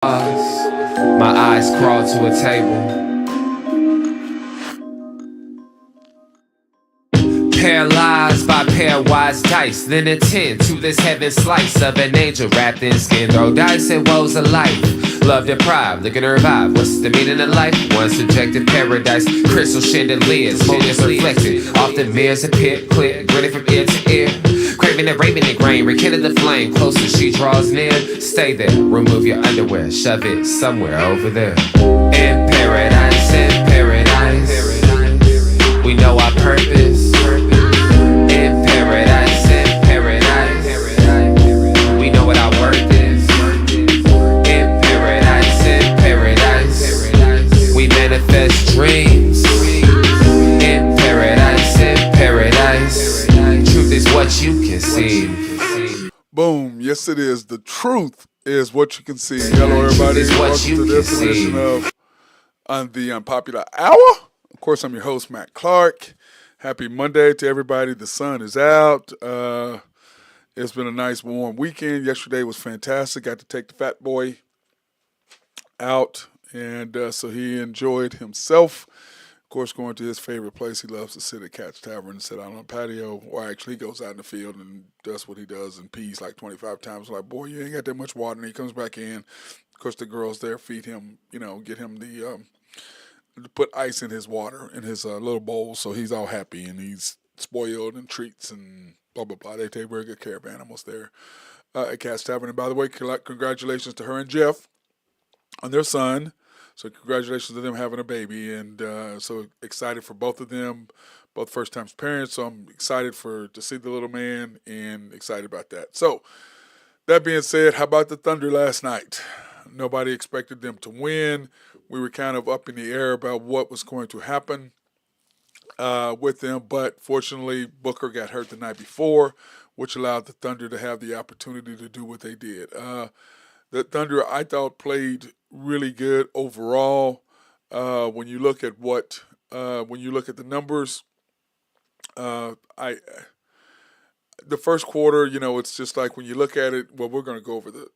My eyes crawl to a table. Paralyzed by pairwise dice, then attend to this heaven slice of an angel wrapped in skin. Throw dice and woes of life. Love deprived, looking to revive. What's the meaning of life? One subjective paradise. Crystal chandeliers, motives reflected. Often mirrors appear clear, grinning from ear to ear. Craving and raving and grain, rekindle the flame. Closer she draws near. Stay there, remove your underwear, shove it somewhere over there. In paradise, we know our purpose. In paradise, we know what our worth is. In paradise, we manifest dreams. In paradise, truth is what you can see. Boom. Yes, it is. The truth is what you can see. Hello, everybody. Welcome to this edition of On the Unpopular Hour. Of course, I'm your host, Matt Clark. Happy Monday to everybody. The sun is out. It's been a nice warm weekend. Yesterday was fantastic. Got to take the fat boy out, and so he enjoyed himself. Of course, going to his favorite place. He loves to sit at Cat's Tavern and sit out on a patio, or actually he goes out in the field and does what he does and pees like 25 times. I'm like, boy, you ain't got that much water. And he comes back in. Of course, the girls there feed him, get him the put ice in his water, in his little bowl, so he's all happy and he's spoiled and treats and blah, blah, blah. They take very good care of animals there at Cat's Tavern. And by the way, congratulations to her and Jeff on their son. So congratulations to them having a baby, and so excited for both of them, both first-time parents. So I'm excited to see the little man and excited about that. So that being said, how about the Thunder last night? Nobody expected them to win. We were kind of up in the air about what was going to happen with them, but fortunately Booker got hurt the night before, which allowed the Thunder to have the opportunity to do what they did. The Thunder, I thought, played really good overall. When you look at the numbers, the first quarter, it's just like when you look at it. Well, we're going to go over the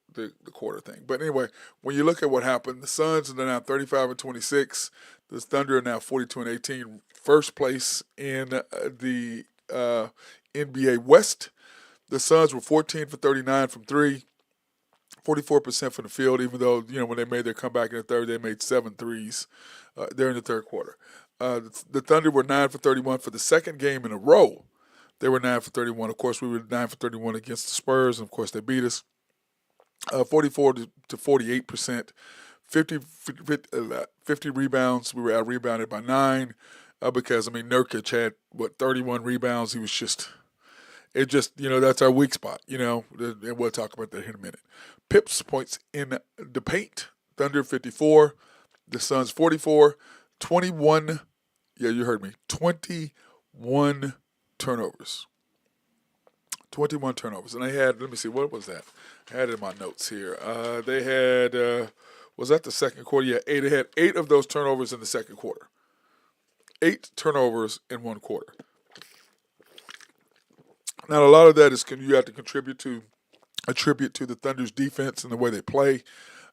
quarter thing, but anyway, when you look at what happened, the Suns are now 35-26. The Thunder are now 42-18, first place in the NBA West. The Suns were 14 for 39 from three. 44% from the field, even though, when they made their comeback in the third, they made 7 threes there in the third quarter. The Thunder were 9 for 31 for the second game in a row. They were 9 for 31. Of course, we were 9 for 31 against the Spurs, and of course, they beat us 44 to 48%. 50 rebounds. We were out-rebounded by 9 because, Nurkic had, 31 rebounds. He was just... that's our weak spot, and we'll talk about that here in a minute. Pips points in the paint, Thunder 54, the Suns 44, 21, yeah, you heard me, 21 turnovers. 21 turnovers. And they had, let me see, what was that? I had it in my notes here. They had, was that the second quarter? Yeah, they had 8 of those turnovers in the second quarter. 8 turnovers in one quarter. Now, a lot of that is you have to attribute to the Thunder's defense and the way they play.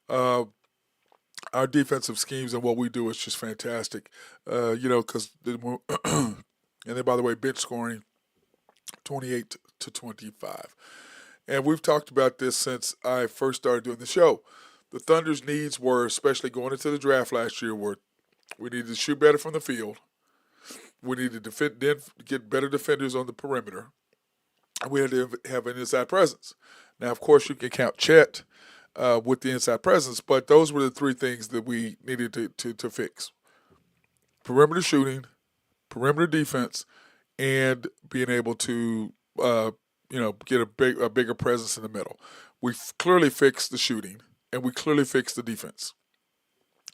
Our defensive schemes and what we do is just fantastic. Because and then, by the way, bench scoring 28 to 25. And we've talked about this since I first started doing the show. The Thunder's needs were, especially going into the draft last year, were we needed to shoot better from the field. We needed to get better defenders on the perimeter. We had to have an inside presence. Now, of course, you can count Chet with the inside presence, but those were the 3 things that we needed to fix. Perimeter shooting, perimeter defense, and being able to get a bigger presence in the middle. We clearly fixed the shooting, and we clearly fixed the defense.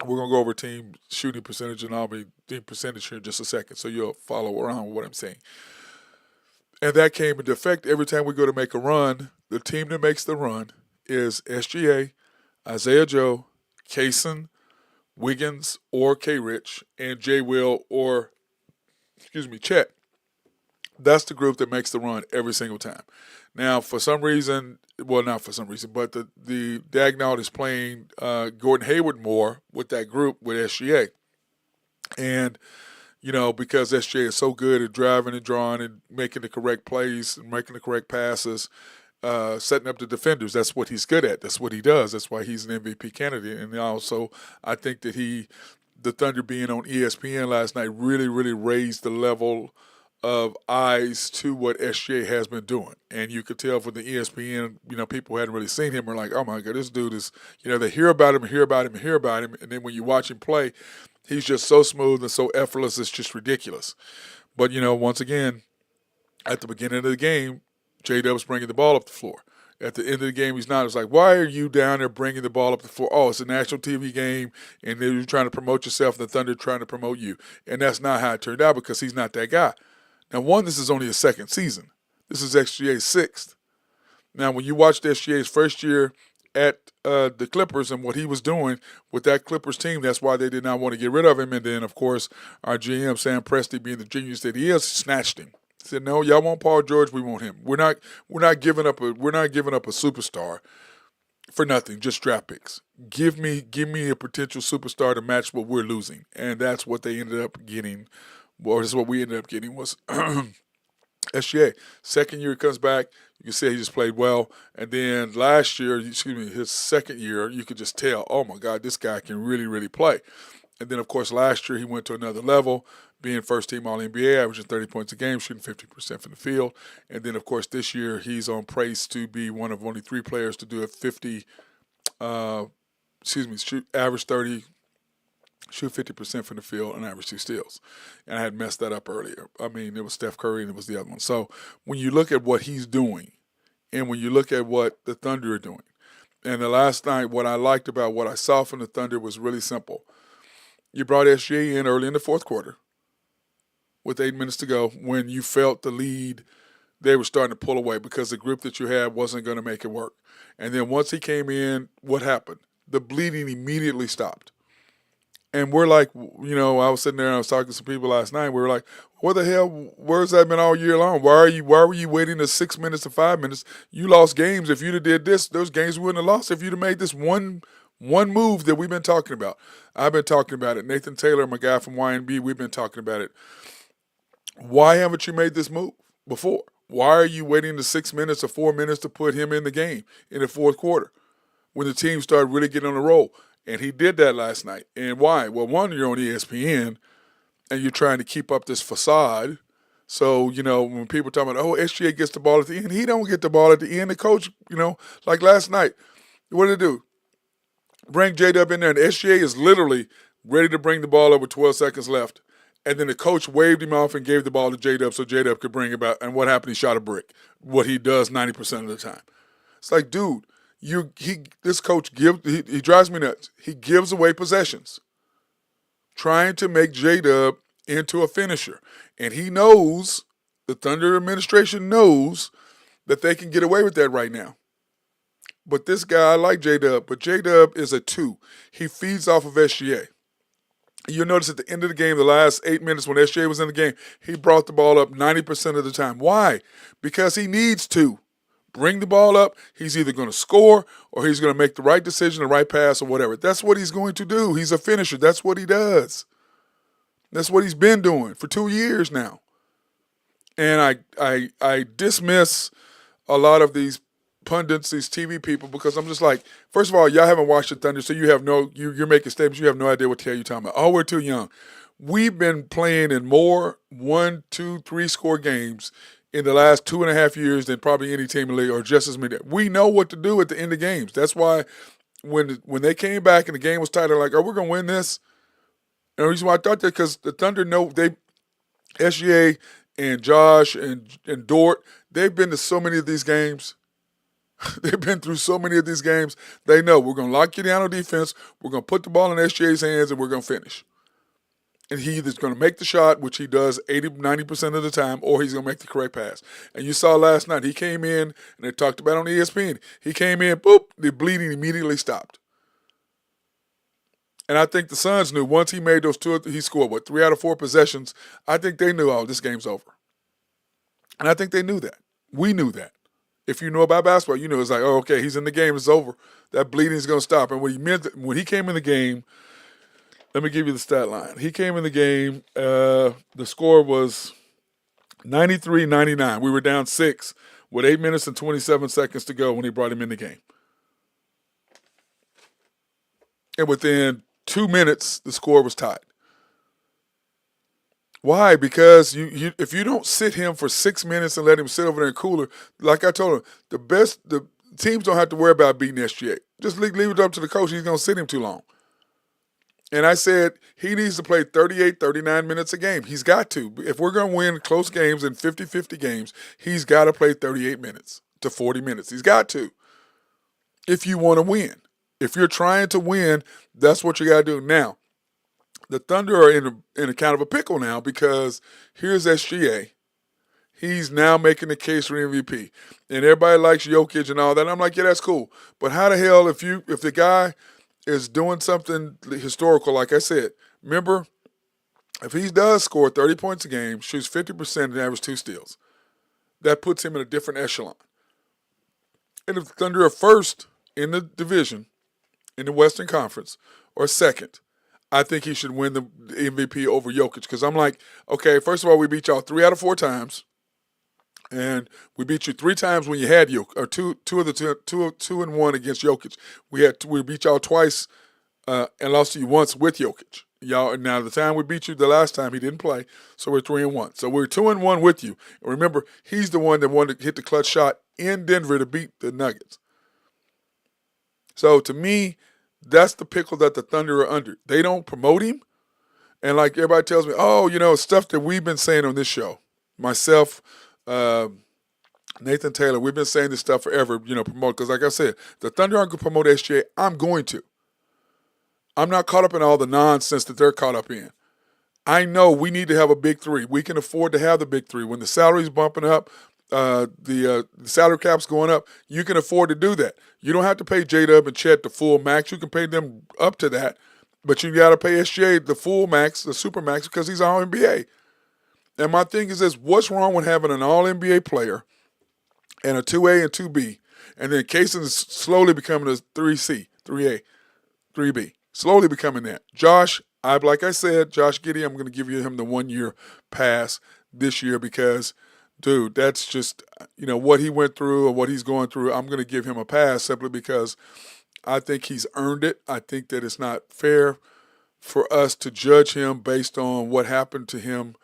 We're going to go over team shooting percentage and I'll be team percentage here in just a second, so you'll follow around with what I'm saying. And that came into effect every time we go to make a run. The team that makes the run is SGA, Isaiah Joe, Kaysen, Wiggins, or K-Rich, and J. Will, or, Chet. That's the group that makes the run every single time. Now, for some reason, well, not for some reason, but the Dagnall is playing Gordon Hayward more with that group with SGA. And because SJ is so good at driving and drawing and making the correct plays and making the correct passes, setting up the defenders. That's what he's good at. That's what he does. That's why he's an MVP candidate. And also, I think that the Thunder being on ESPN last night really, really raised the level of eyes to what SJ has been doing. And you could tell from the ESPN, people who hadn't really seen him were like, oh my God, this dude is, they hear about him and hear about him and hear about him. And then when you watch him play, he's just so smooth and so effortless, it's just ridiculous. But, once again, at the beginning of the game, J-Dub's bringing the ball up the floor. At the end of the game, he's not. It's like, why are you down there bringing the ball up the floor? Oh, it's a national TV game, and you're trying to promote yourself, and the Thunder trying to promote you. And that's not how it turned out because he's not that guy. Now, this is only his second season. This is SGA's sixth. Now, when you watched SGA's first year at the Clippers and what he was doing with that Clippers team, that's why they did not want to get rid of him. And then, of course, our GM, Sam Presti, being the genius that he is, snatched him. He said, "No, y'all want Paul George, we want him. We're not giving up a superstar for nothing, just draft picks. Give me a potential superstar to match what we're losing." And that's what they ended up getting. Or this is what we ended up getting was SGA. Second year he comes back, you can say he just played well. And then last year, his second year, you could just tell, oh my God, this guy can really, really play. And then, of course, last year he went to another level, being first team All-NBA, averaging 30 points a game, shooting 50% from the field. And then, of course, this year he's on pace to be one of only 3 players to do average 30, shoot 50% from the field, and average 2 steals. And I had messed that up earlier. I mean, it was Steph Curry and it was the other one. So when you look at what he's doing and when you look at what the Thunder are doing, and the last night what I liked about what I saw from the Thunder was really simple. You brought SGA in early in the fourth quarter with 8 minutes to go when you felt the lead, they were starting to pull away because the group that you had wasn't going to make it work. And then once he came in, what happened? The bleeding immediately stopped. And we're like, I was sitting there and I was talking to some people last night. We were like, what the hell? Where's that been all year long? Why were you waiting to 6 minutes to 5 minutes? You lost games. If you'd have did this, those games we wouldn't have lost if you'd have made this one move that we've been talking about. I've been talking about it. Nathan Taylor, my guy from YNB, we've been talking about it. Why haven't you made this move before? Why are you waiting to 6 minutes or 4 minutes to put him in the game in the fourth quarter when the team started really getting on the roll? And he did that last night. And why? Well, one, you're on ESPN, and you're trying to keep up this facade. So, when people talk about, SGA gets the ball at the end, he don't get the ball at the end. The coach, like last night, what did they do? Bring J-Dub in there, and SGA is literally ready to bring the ball up with 12 seconds left. And then the coach waved him off and gave the ball to J-Dub so J-Dub could bring it back. And what happened? He shot a brick, what he does 90% of the time. It's like, dude, this coach he drives me nuts. He gives away possessions, trying to make J-Dub into a finisher. And he knows, the Thunder administration knows, that they can get away with that right now. But this guy, I like J-Dub, but J-Dub is a 2. He feeds off of SGA. You'll notice at the end of the game, the last 8 minutes when SGA was in the game, he brought the ball up 90% of the time. Why? Because he needs to. Bring the ball up, he's either going to score or he's going to make the right decision, the right pass, or whatever. That's what he's going to do. He's a finisher. That's what he does. That's what he's been doing for 2 years now. And I dismiss a lot of these pundits, these TV people, because I'm just like, first of all, y'all haven't watched the Thunder, so you're making statements. You have no idea what the hell you're talking about. Oh, we're too young. We've been playing in more 1, 2, 3 score games in the last 2.5 years than probably any team in the league, or just as many. We know what to do at the end of games. That's why when they came back and the game was tight, they're like, we're going to win this. And the reason why I thought that, because the Thunder know SGA and Josh and Dort, they've been to so many of these games. They've been through so many of these games. They know we're going to lock you down on defense. We're going to put the ball in SGA's hands, and we're going to finish. And he either's going to make the shot, which he does 80, 90% of the time, or he's going to make the correct pass. And you saw last night, he came in, and they talked about it on ESPN. He came in, boop, the bleeding immediately stopped. And I think the Suns knew once he made those he scored, 3 out of 4 possessions, I think they knew, this game's over. And I think they knew that. We knew that. If you know about basketball, you know it's like, oh, okay, he's in the game, it's over. That bleeding is going to stop. And when he came in the game, let me give you the stat line. He came in the game, the score was 93-99. We were down 6 with 8 minutes and 27 seconds to go when he brought him in the game. And within 2 minutes, the score was tied. Why? Because if you don't sit him for 6 minutes and let him sit over there in cooler, like I told him, the teams don't have to worry about beating SGA. Just leave it up to the coach. He's going to sit him too long. And I said he needs to play 38, 39 minutes a game. He's got to. If we're going to win close games and 50-50 games, he's got to play 38 minutes to 40 minutes. He's got to. If you want to win. If you're trying to win, that's what you got to do. Now, the Thunder are in a kind of a pickle now because here's SGA. He's now making the case for MVP. And everybody likes Jokic and all that. And I'm like, yeah, that's cool. But how the hell if the guy is doing something historical, like I said, remember, if he does score 30 points a game, shoots 50% and averages 2 steals, that puts him in a different echelon. And if the Thunder are first in the division, in the Western Conference, or second, I think he should win the MVP over Jokic. Because I'm like, okay, first of all, we beat y'all 3 out of 4 times. And we beat you 3 times when you had Jokic, or two and one against Jokic. We beat y'all twice and lost to you once with Jokic. Y'all, now the time we beat you the last time he didn't play, so we're 3-1. So we're 2-1 with you. And remember, he's the one that wanted to hit the clutch shot in Denver to beat the Nuggets. So to me, that's the pickle that the Thunder are under. They don't promote him, and like everybody tells me, oh, stuff that we've been saying on this show, myself. Nathan Taylor, we've been saying this stuff forever, promote, because like I said, the Thunder aren't going to promote SGA. I'm going to. I'm not caught up in all the nonsense that they're caught up in. I know we need to have a big 3. We can afford to have the big 3. When the salary's bumping up, the salary cap's going up, you can afford to do that. You don't have to pay J-Dub and Chet the full max. You can pay them up to that, but you got to pay SGA the full max, the super max, because he's all NBA. And my thing is this, what's wrong with having an all-NBA player and a 2A and 2B, and then Kaysen is slowly becoming a 3C, 3A, 3B, slowly becoming that. Like I said, Josh Giddey, I'm going to give him the 1-year pass this year because, dude, that's just, what he went through or what he's going through, I'm going to give him a pass simply because I think he's earned it. I think that it's not fair for us to judge him based on what happened to him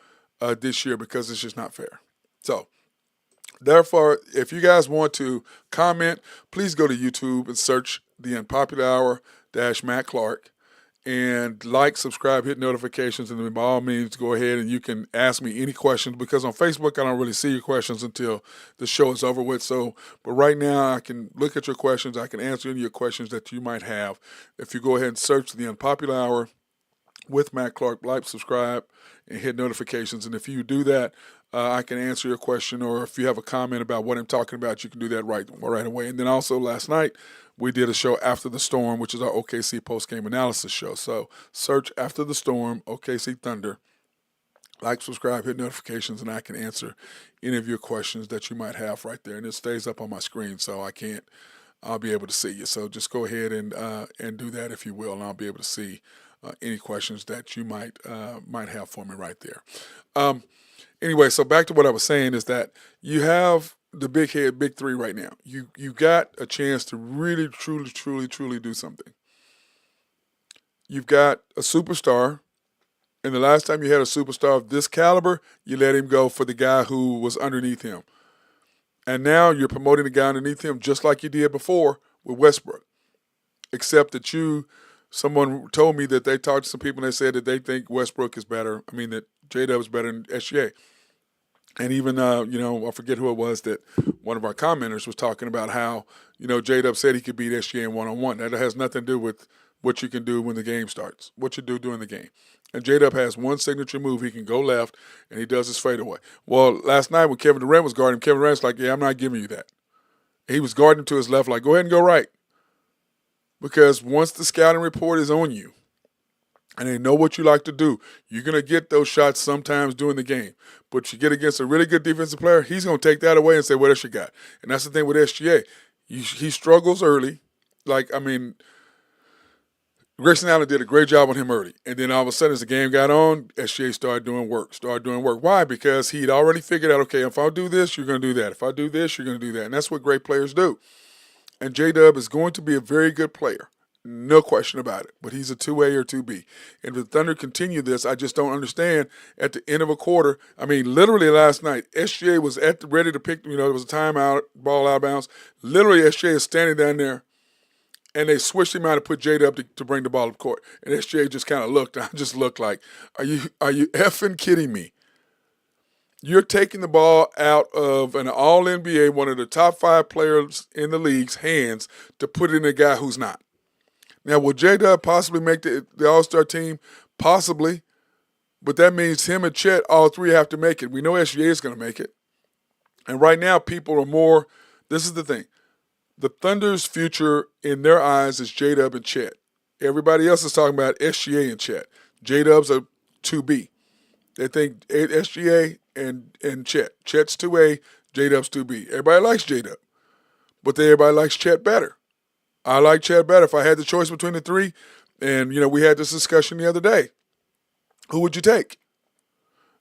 this year because it's just not fair. So, therefore, if you guys want to comment, please go to YouTube and search the Unpopular Hour Matt Clark and like, subscribe, hit notifications, and then by all means go ahead and you can ask me any questions because on Facebook I don't really see your questions until the show is over with. So, but right now I can look at your questions. I can answer any of your questions that you might have. If you go ahead and search the Unpopular Hour with Matt Clark, like, subscribe, and hit notifications. And if you do that, I can answer your question, or if you have a comment about what I'm talking about, you can do that right away. And then also last night, we did a show After the Storm, which is our OKC post-game analysis show. So search After the Storm, OKC Thunder, like, subscribe, hit notifications, and I can answer any of your questions that you might have right there. And it stays up on my screen, so I'll be able to see you. So just go ahead and do that if you will, and I'll be able to see any questions that you might have for me right there. Anyway, so back to what I was saying is that you have the big 3 right now. You got a chance to really, truly do something. You've got a superstar, and the last time you had a superstar of this caliber, you let him go for the guy who was underneath him. And now you're promoting the guy underneath him just like you did before with Westbrook, except that someone told me that they talked to some people and they said that they think Westbrook is better. I mean, that J-Dub is better than SGA. And even, I forget who it was that one of our commenters was talking about how, J-Dub said he could beat SGA in one-on-one. That has nothing to do with what you can do when the game starts, what you do during the game. And J-Dub has one signature move. He can go left, and he does his fadeaway. Well, last night when Kevin Durant was guarding him, Kevin Durant's like, yeah, I'm not giving you that. He was guarding to his left, like, go ahead and go right. Because once the scouting report is on you, and they know what you like to do. You're going to get those shots sometimes during the game. But you get against a really good defensive player, he's going to take that away and say, what else you got? And that's the thing with SGA. He struggles early. Grayson Allen did a great job on him early. And then all of a sudden, as the game got on, SGA started doing work. Why? Because he'd already figured out, okay, if I do this, you're going to do that. If I do this, you're going to do that. And that's what great players do. And J-Dub is going to be a very good player. No question about it. But he's a 2A or 2B. And if the Thunder continue this, I just don't understand at the end of a quarter. I mean, literally last night, SGA was ready to pick, there was a timeout, ball out of bounds. Literally, SGA is standing down there, and they switched him out and put J-Dub to bring the ball up court. And SGA just kind of looked. I just looked like, are you effing kidding me? You're taking the ball out of an all-NBA, one of the top 5 players in the league's hands to put it in a guy who's not. Now, will J-Dub possibly make the All-Star team? Possibly. But that means him and Chet, all three have to make it. We know SGA is going to make it. And right now, people are more – this is the thing. The Thunder's future in their eyes is J-Dub and Chet. Everybody else is talking about SGA and Chet. J-Dub's a 2B. They think SGA and Chet. Chet's 2A, J-Dub's 2B. Everybody likes J-Dub. But everybody likes Chet better. I like Chet better. If I had the choice between the three, and, we had this discussion the other day, who would you take?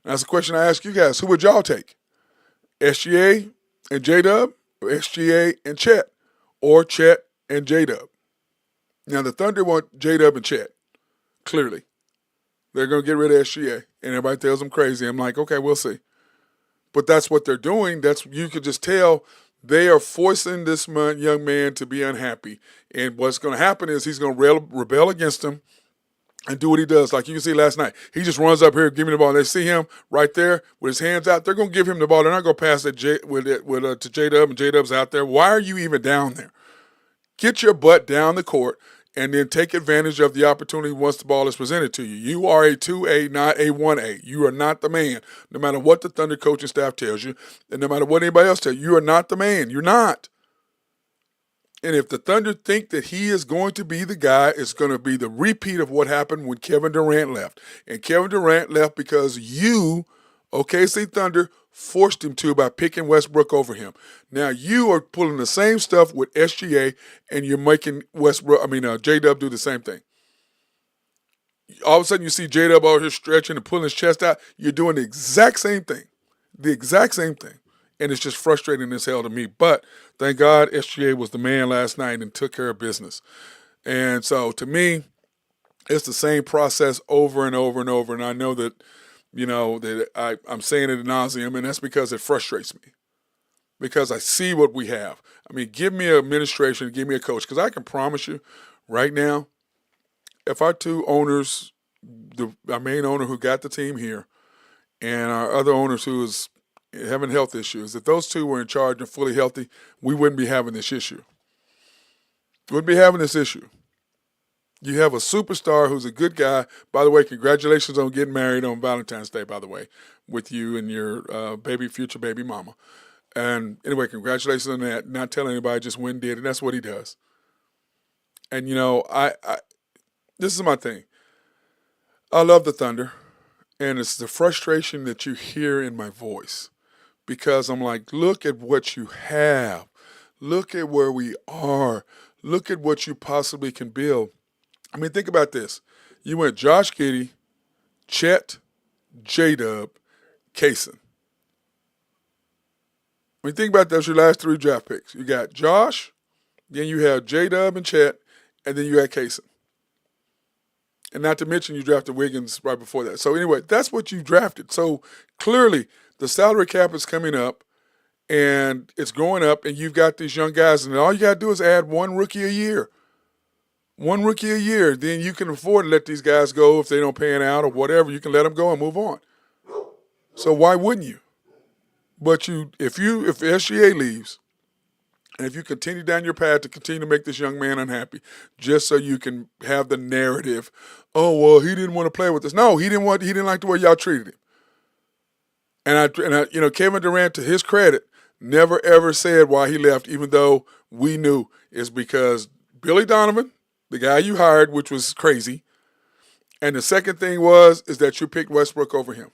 That's a question I ask you guys. Who would y'all take? SGA and J-Dub, or SGA and Chet, or Chet and J-Dub? Now, the Thunder want J-Dub and Chet, clearly. They're going to get rid of SGA, and everybody tells them crazy. I'm like, okay, we'll see. But that's what they're doing. You could just tell they are forcing this young man to be unhappy. And what's going to happen is he's going to rebel against them and do what he does. Like you can see last night. He just runs up here, give me the ball. And they see him right there with his hands out. They're going to give him the ball. They're not going to pass it to J-Dub, and J-Dub's out there. Why are you even down there? Get your butt down the court and then take advantage of the opportunity once the ball is presented to you. You are a 2A, not a 1A. You are not the man. No matter what the Thunder coaching staff tells you, and no matter what anybody else tells you, you are not the man. You're not. And if the Thunder think that he is going to be the guy, it's going to be the repeat of what happened when Kevin Durant left. And Kevin Durant left because you, OKC Thunder, forced him to by picking Westbrook over him. Now you are pulling the same stuff with SGA, and you're making J-Dub do the same thing. All of a sudden you see J-Dub out here stretching and pulling his chest out. You're doing the exact same thing. And it's just frustrating as hell to me. But thank God SGA was the man last night and took care of business. And so to me, it's the same process over and over and over. And I know that I'm saying it ad nauseum, and that's because it frustrates me. Because I see what we have. I mean, give me an administration, give me a coach. Because I can promise you right now, if our two owners, our main owner who got the team here, and our other owners who is having health issues, if those two were in charge and fully healthy, we wouldn't be having this issue. You have a superstar who's a good guy. By the way, congratulations on getting married on Valentine's Day, by the way, with you and your future baby mama. And anyway, congratulations on that. Not telling anybody, just went and did, and that's what he does. And, this is my thing. I love the Thunder, and it's the frustration that you hear in my voice. Because I'm like, look at what you have. Look at where we are. Look at what you possibly can build. I mean, think about this. You went Josh Giddey, Chet, J-Dub, Kaysen. I mean, think about those, your last 3 draft picks. You got Josh, then you have J-Dub and Chet, and then you had Kaysen. And not to mention you drafted Wiggins right before that. So anyway, that's what you drafted. So clearly the salary cap is coming up, and it's going up, and you've got these young guys, and all you got to do is add one rookie a year. Then you can afford to let these guys go if they don't pan out or whatever. You can let them go and move on. So why wouldn't you? But if SGA leaves, and if you continue down your path to continue to make this young man unhappy, just so you can have the narrative, oh well, he didn't want to play with us. No, he didn't like the way y'all treated him. And I, Kevin Durant, to his credit, never ever said why he left, even though we knew it's because Billy Donovan, the guy you hired, which was crazy, And the second thing is that you picked Westbrook over him.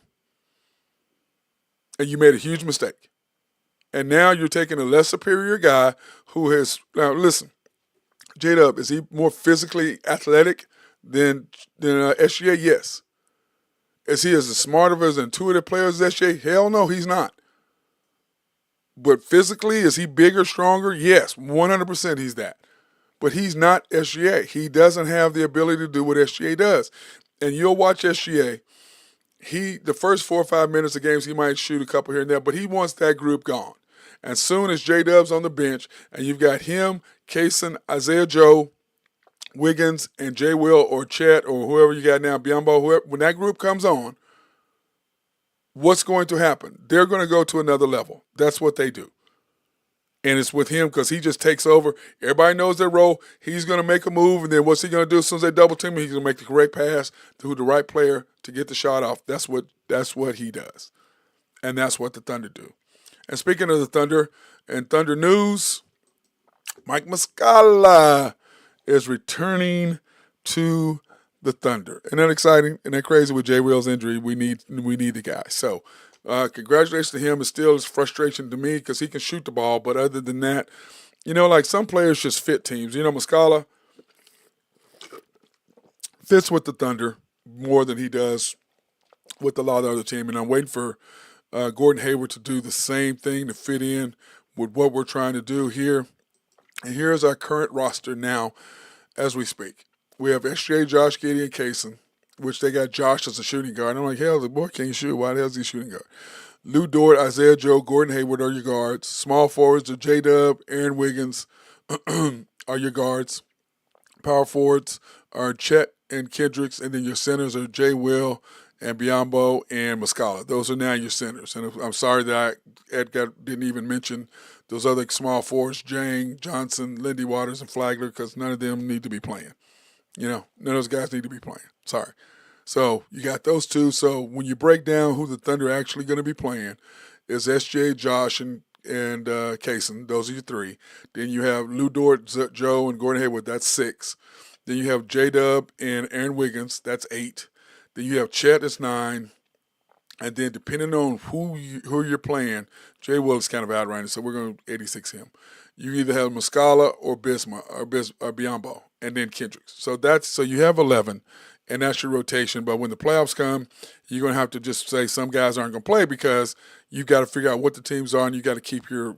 And you made a huge mistake. And now you're taking a less superior guy who has, now listen, J-Dub, is he more physically athletic than SGA? Yes. Is he as smart of as intuitive player as SGA? Hell no, he's not. But physically, is he bigger, stronger? Yes, 100% he's that. But he's not SGA. He doesn't have the ability to do what SGA does. And you'll watch SGA. The first 4 or 5 minutes of games, he might shoot a couple here and there, but he wants that group gone. As soon as J-Dub's on the bench and you've got him, Kaysen, Isaiah Joe, Wiggins, and J. Will or Chet or whoever you got now, Biyombo, whoever, when that group comes on, what's going to happen? They're going to go to another level. That's what they do. And it's with him because he just takes over. Everybody knows their role. He's going to make a move, and then what's he going to do as soon as they double team him? He's going to make the correct pass to the right player to get the shot off. That's what he does. And that's what the Thunder do. And speaking of the Thunder, and Thunder news, Mike Muscala is returning to the Thunder. Isn't that exciting? Isn't that crazy with Jay Will's injury? We need the guy. So congratulations to him. It still is frustration to me because he can shoot the ball. But other than that, like some players just fit teams. Muscala fits with the Thunder more than he does with a lot of the other team. And I'm waiting for Gordon Hayward to do the same thing to fit in with what we're trying to do here. And here's our current roster now as we speak. We have SJ, Josh Giddey, and Kaysen, which they got Josh as a shooting guard. I'm like, hell, the boy can't shoot. Why the hell is he shooting guard? Lou Dort, Isaiah Joe, Gordon Hayward are your guards. Small forwards are J-Dub, Aaron Wiggins are your guards. Power forwards are Chet and Kendricks, and then your centers are J. Will and Biyombo and Muscala. Those are now your centers. And I'm sorry that didn't even mention those other small forwards, Jang, Johnson, Lindy Waters, and Flagler, because none of them need to be playing. None of those guys need to be playing. Sorry. So you got those two. So when you break down who the Thunder are actually going to be playing, is SJ, Josh, and Kaysen. Those are your three. Then you have Lou Dort, Joe, and Gordon Hayward. That's 6. Then you have J-Dub and Aaron Wiggins. That's 8. Then you have Chet. That's 9. And then depending on who you're playing, J. Will is kind of out right now, so we're going to 86 him. You either have Muscala or Bisma or Biyombo, and then Kendricks. So you have 11, and that's your rotation. But when the playoffs come, you're going to have to just say some guys aren't going to play because you've got to figure out what the teams are, and you got to keep your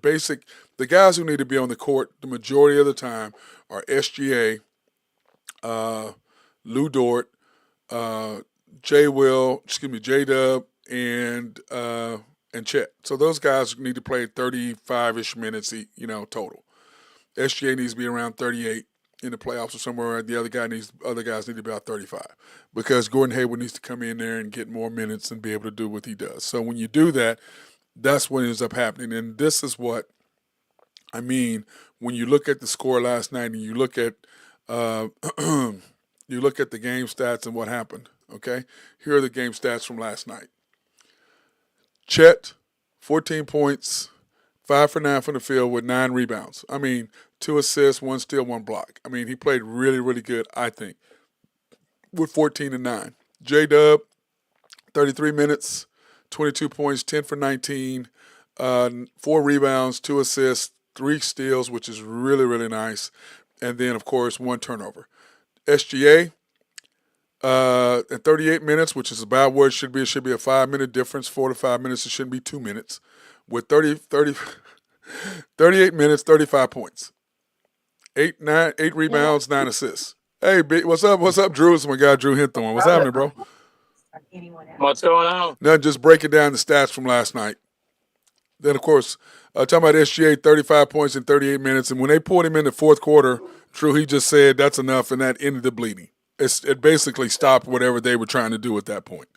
basic. The guys who need to be on the court the majority of the time are SGA, Lou Dort, J-Dub, and Chet. So those guys need to play 35-ish minutes, total. SGA needs to be around 38 in the playoffs or somewhere. The other guys need to be about 35 because Gordon Hayward needs to come in there and get more minutes and be able to do what he does. So when you do that, that's what ends up happening. And this is what I mean when you look at the score last night and you look at the game stats and what happened. Okay, here are the game stats from last night. Chet, 14 points, 5 for 9 from the field with 9 rebounds. 2 assists, 1 steal, 1 block. He played really, really good, I think, with 14 and 9. J-Dub, 33 minutes, 22 points, 10 for 19, 4 rebounds, 2 assists, 3 steals, which is really, really nice. And then, of course, 1 turnover. SGA, at 38 minutes, which is about where it should be. It should be a 5-minute difference. 4 to 5 minutes. It shouldn't be 2 minutes. With 38 minutes, 35 points. 8 rebounds, 9 assists. Hey, what's up? What's up, Drew? It's my guy, Drew Hinthorn. What's happening, bro? What's going on? Now, just breaking down the stats from last night. Then, of course, talking about SGA, 35 points in 38 minutes. And when they pulled him in the fourth quarter, Drew, he just said that's enough, and that ended the bleeding. It basically stopped whatever they were trying to do at that point.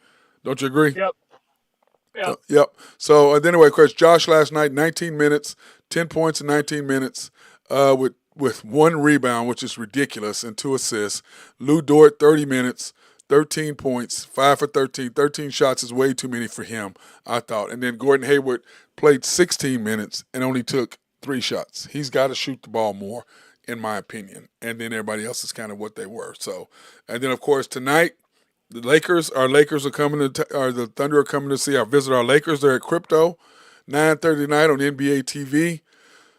Don't you agree? Yep. Yep. So, anyway, of course, Josh last night, 19 minutes, 10 points in 19 minutes with 1 rebound, which is ridiculous, and 2 assists. Lou Dort, 30 minutes, 13 points, 5 for 13. 13 shots is way too many for him, I thought. And then Gordon Hayward played 16 minutes and only took 3 shots. He's got to shoot the ball more. in my opinion. And then everybody else is kind of what they were. So, and then of course tonight, the Lakers are coming to, or the Thunder are coming to see our visit our Lakers. They're at Crypto, 9:30 tonight on NBA TV.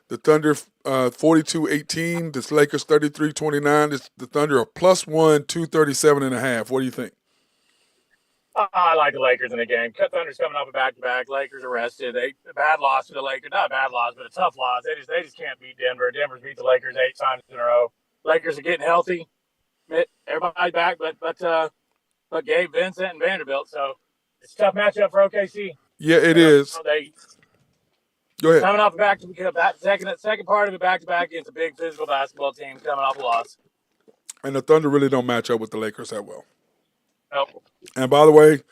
The Thunder 42-18. The Lakers 33-29. The Thunder are +1, 237.5. What do you think? I like the Lakers in the game. Thunder's coming off a back-to-back. Lakers arrested. A bad loss to the Lakers. Not a bad loss, but a tough loss. They just can't beat Denver. Denver's beat the Lakers 8 times in a row. Lakers are getting healthy. Everybody back, but Gabe Vincent and Vanderbilt. So it's a tough matchup for OKC. Yeah, it is. Go ahead. Coming off second part of it back-to-back against a big physical basketball team coming off a loss. And the Thunder really don't match up with the Lakers that well. Nope. And by the way,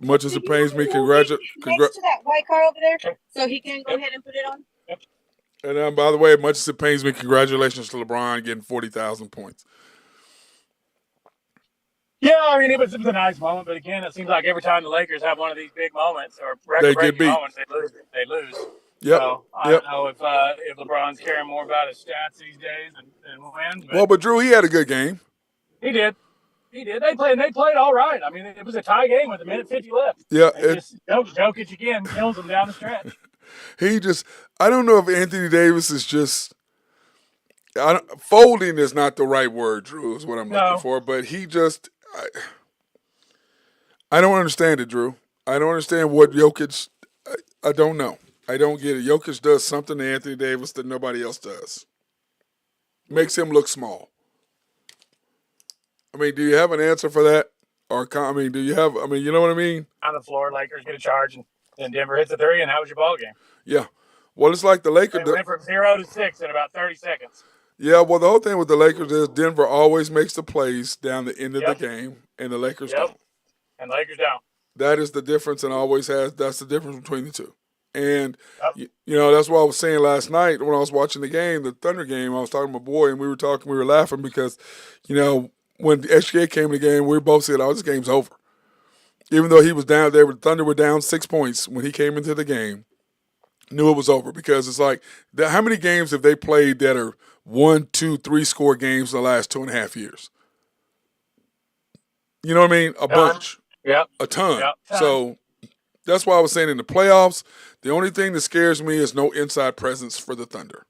much as it pains me, next to that white car over there, so he can go ahead and put it on. And by the way, much as it pains me, congratulations to LeBron getting 40,000 points. Yeah, I mean, it was a nice moment, but again, it seems like every time the Lakers have one of these big moments or record-breaking moments, they lose. Yep. So I don't know if LeBron's caring more about his stats these days than wins. But Drew, he had a good game. He did. They played all right. I mean, it was a tie game with a minute 50 left. Yeah. Jokic again kills him down the stretch. I don't know if Anthony Davis is just. Folding is not the right word, Drew, is what I'm looking for. But he just. I don't understand it, Drew. I don't understand what Jokic. I don't know. I don't get it. Jokic does something to Anthony Davis that nobody else does. Makes him look small. I mean, do you have an answer for that? Or, do you have, you know what I mean? On the floor, Lakers get a charge, and then Denver hits a three, and that was your ball game. Yeah. Well, it's like the Lakers. They went from 0 to 6 in about 30 seconds. Yeah, well, the whole thing with the Lakers is Denver always makes the plays down the end of the game, and the Lakers don't. And Lakers don't. That is the difference, and always has. That's the difference between the two. And, that's what I was saying last night when I was watching the game, the Thunder game. I was talking to my boy, and we were laughing because, when SGA came in the game, we both said, this game's over. Even though he was down there, the Thunder were down 6 points when he came into the game, knew it was over because it's like, how many games have they played that are 1, 2, 3 score games in the last 2.5 years? You know what I mean? A bunch. Yeah. A ton. Yep. So that's why I was saying in the playoffs, the only thing that scares me is no inside presence for the Thunder.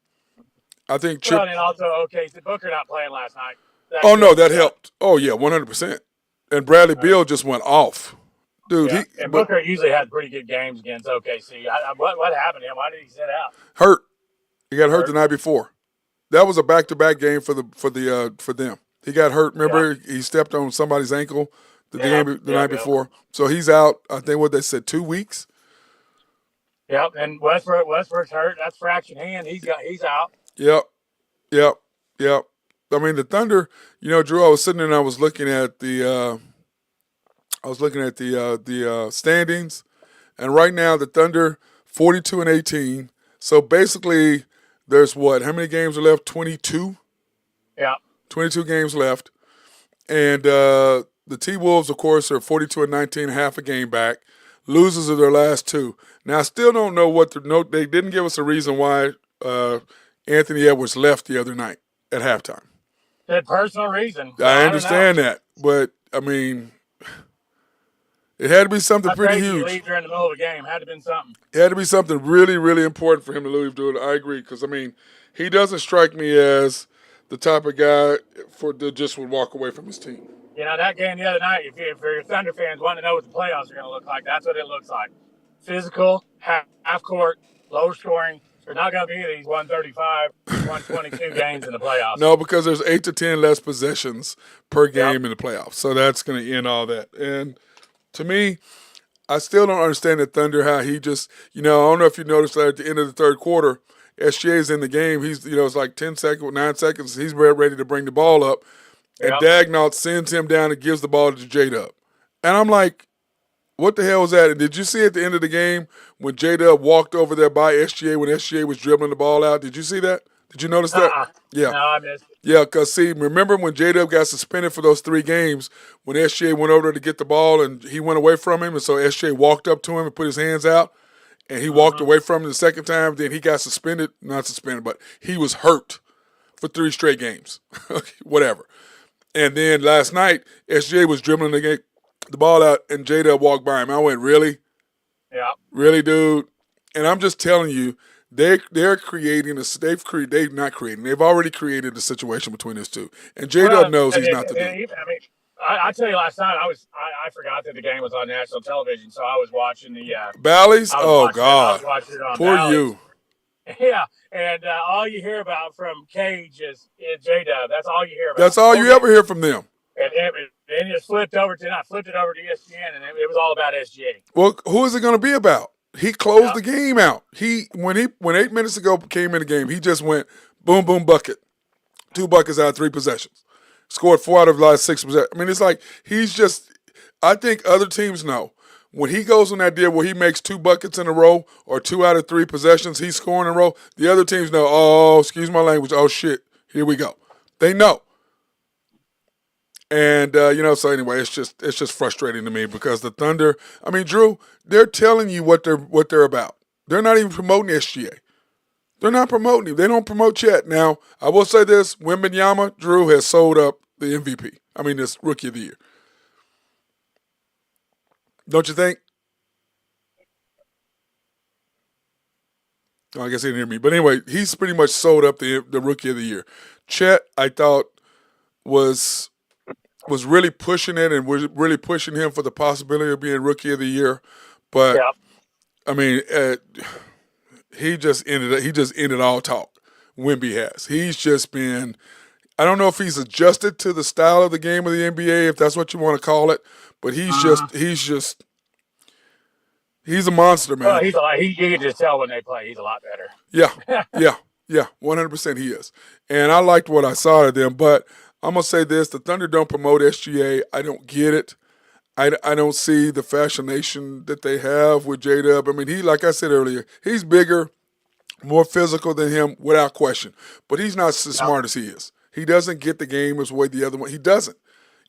I think Chip. Well, and also, Booker not playing last night. That helped. Oh, yeah, 100%. And Bradley Beal just went off. Dude, Booker usually has pretty good games against OKC. What happened to him? Why did he sit out? Hurt. He got hurt the night before. That was a back-to-back game for them. He got hurt. Remember, he stepped on somebody's ankle the night before. So he's out, I think what they said, 2 weeks. Yep, and Westbrook's hurt. That's fractured hand. He's out. Yep. I mean, the Thunder, Drew, I was sitting there and I was looking at the standings, and right now the Thunder 42-18. So basically, there's how many games are left? 22. Yeah. 22 games left, and the T-Wolves, of course, are 42-19, half a game back. Losers of their last 2. Now, I still don't know they didn't give us a reason why Anthony Edwards left the other night at halftime. That personal reason. I understand that, but it had to be something pretty huge. Leave during the middle of a game had to have been something. It had to be something really, really important for him to leave. Dude, I agree because he doesn't strike me as the type of guy that just would walk away from his team. That game the other night. If your Thunder fans want to know what the playoffs are going to look like, that's what it looks like. Physical, half court, low scoring. There's not going to be these 135, 122 games in the playoffs. No, because there's 8 to 10 less possessions per game in the playoffs. So that's going to end all that. And to me, I still don't understand the Thunder, how he just, I don't know if you noticed that at the end of the third quarter, SGA's in the game. He's, it's like 10 seconds, 9 seconds. He's ready to bring the ball up. And Dagnall sends him down and gives the ball to J-Dub. And I'm like, what the hell was that? And did you see at the end of the game when J-Dub walked over there by SGA when SGA was dribbling the ball out? Did you see that? Did you notice that? Yeah. No, I missed it. Yeah, because, remember when J-Dub got suspended for those 3 games, when SGA went over there to get the ball and he went away from him, and so SGA walked up to him and put his hands out, and he walked away from him the second time, then he got suspended. Not suspended, but he was hurt for 3 straight games. Whatever. And then last night, SGA was dribbling the ball out, and J-Dub walked by him. I went, really? Yeah. Really, dude? And I'm just telling you, they're creating they've already created a situation between these two. And J-Dub knows he's not the dude. I mean, I tell you, last night I forgot that the game was on national television, so I was watching the Bally's? Oh, God. I was watching it on Poor Bally's. you. Yeah, and all you hear about from Cage is J-Dub. That's all you hear about. That's all you ever hear from them. And it just flipped it over to ESPN, and it was all about SGA. Well, who is it going to be about? He closed the game out. When 8 minutes ago came in the game, he just went boom, boom, bucket. 2 buckets out of 3 possessions. Scored 4 out of the last 6 possessions. I mean, it's like I think other teams know. When he goes on that deal where he makes 2 buckets in a row or 2 out of 3 possessions, he's scoring in a row, the other teams know, oh, excuse my language, oh, shit, here we go. They know. And, so anyway, it's just frustrating to me because the Thunder, I mean, Drew, they're telling you what they're about. They're not even promoting SGA. They're not promoting him. They don't promote Chet. Now, I will say this, Wembanyama, Drew, has sold up the MVP. I mean, this Rookie of the Year. Don't you think? Oh, I guess he didn't hear me. But anyway, he's pretty much sold up the Rookie of the Year. Chet, I thought, was really pushing it and was really pushing him for the possibility of being Rookie of the Year. But, I mean, he just ended all talk. Wemby has. He's just been – I don't know if he's adjusted to the style of the game of the NBA, if that's what you want to call it. But he's a monster, man. Well, you can just tell when they play. He's a lot better. Yeah, 100% he is. And I liked what I saw of them. But I'm going to say this. The Thunder don't promote SGA. I don't get it. I don't see the fascination that they have with J-Dub. I mean, like I said earlier, he's bigger, more physical than him without question. But he's not as smart as he is. He doesn't get the game as way the other one. He doesn't.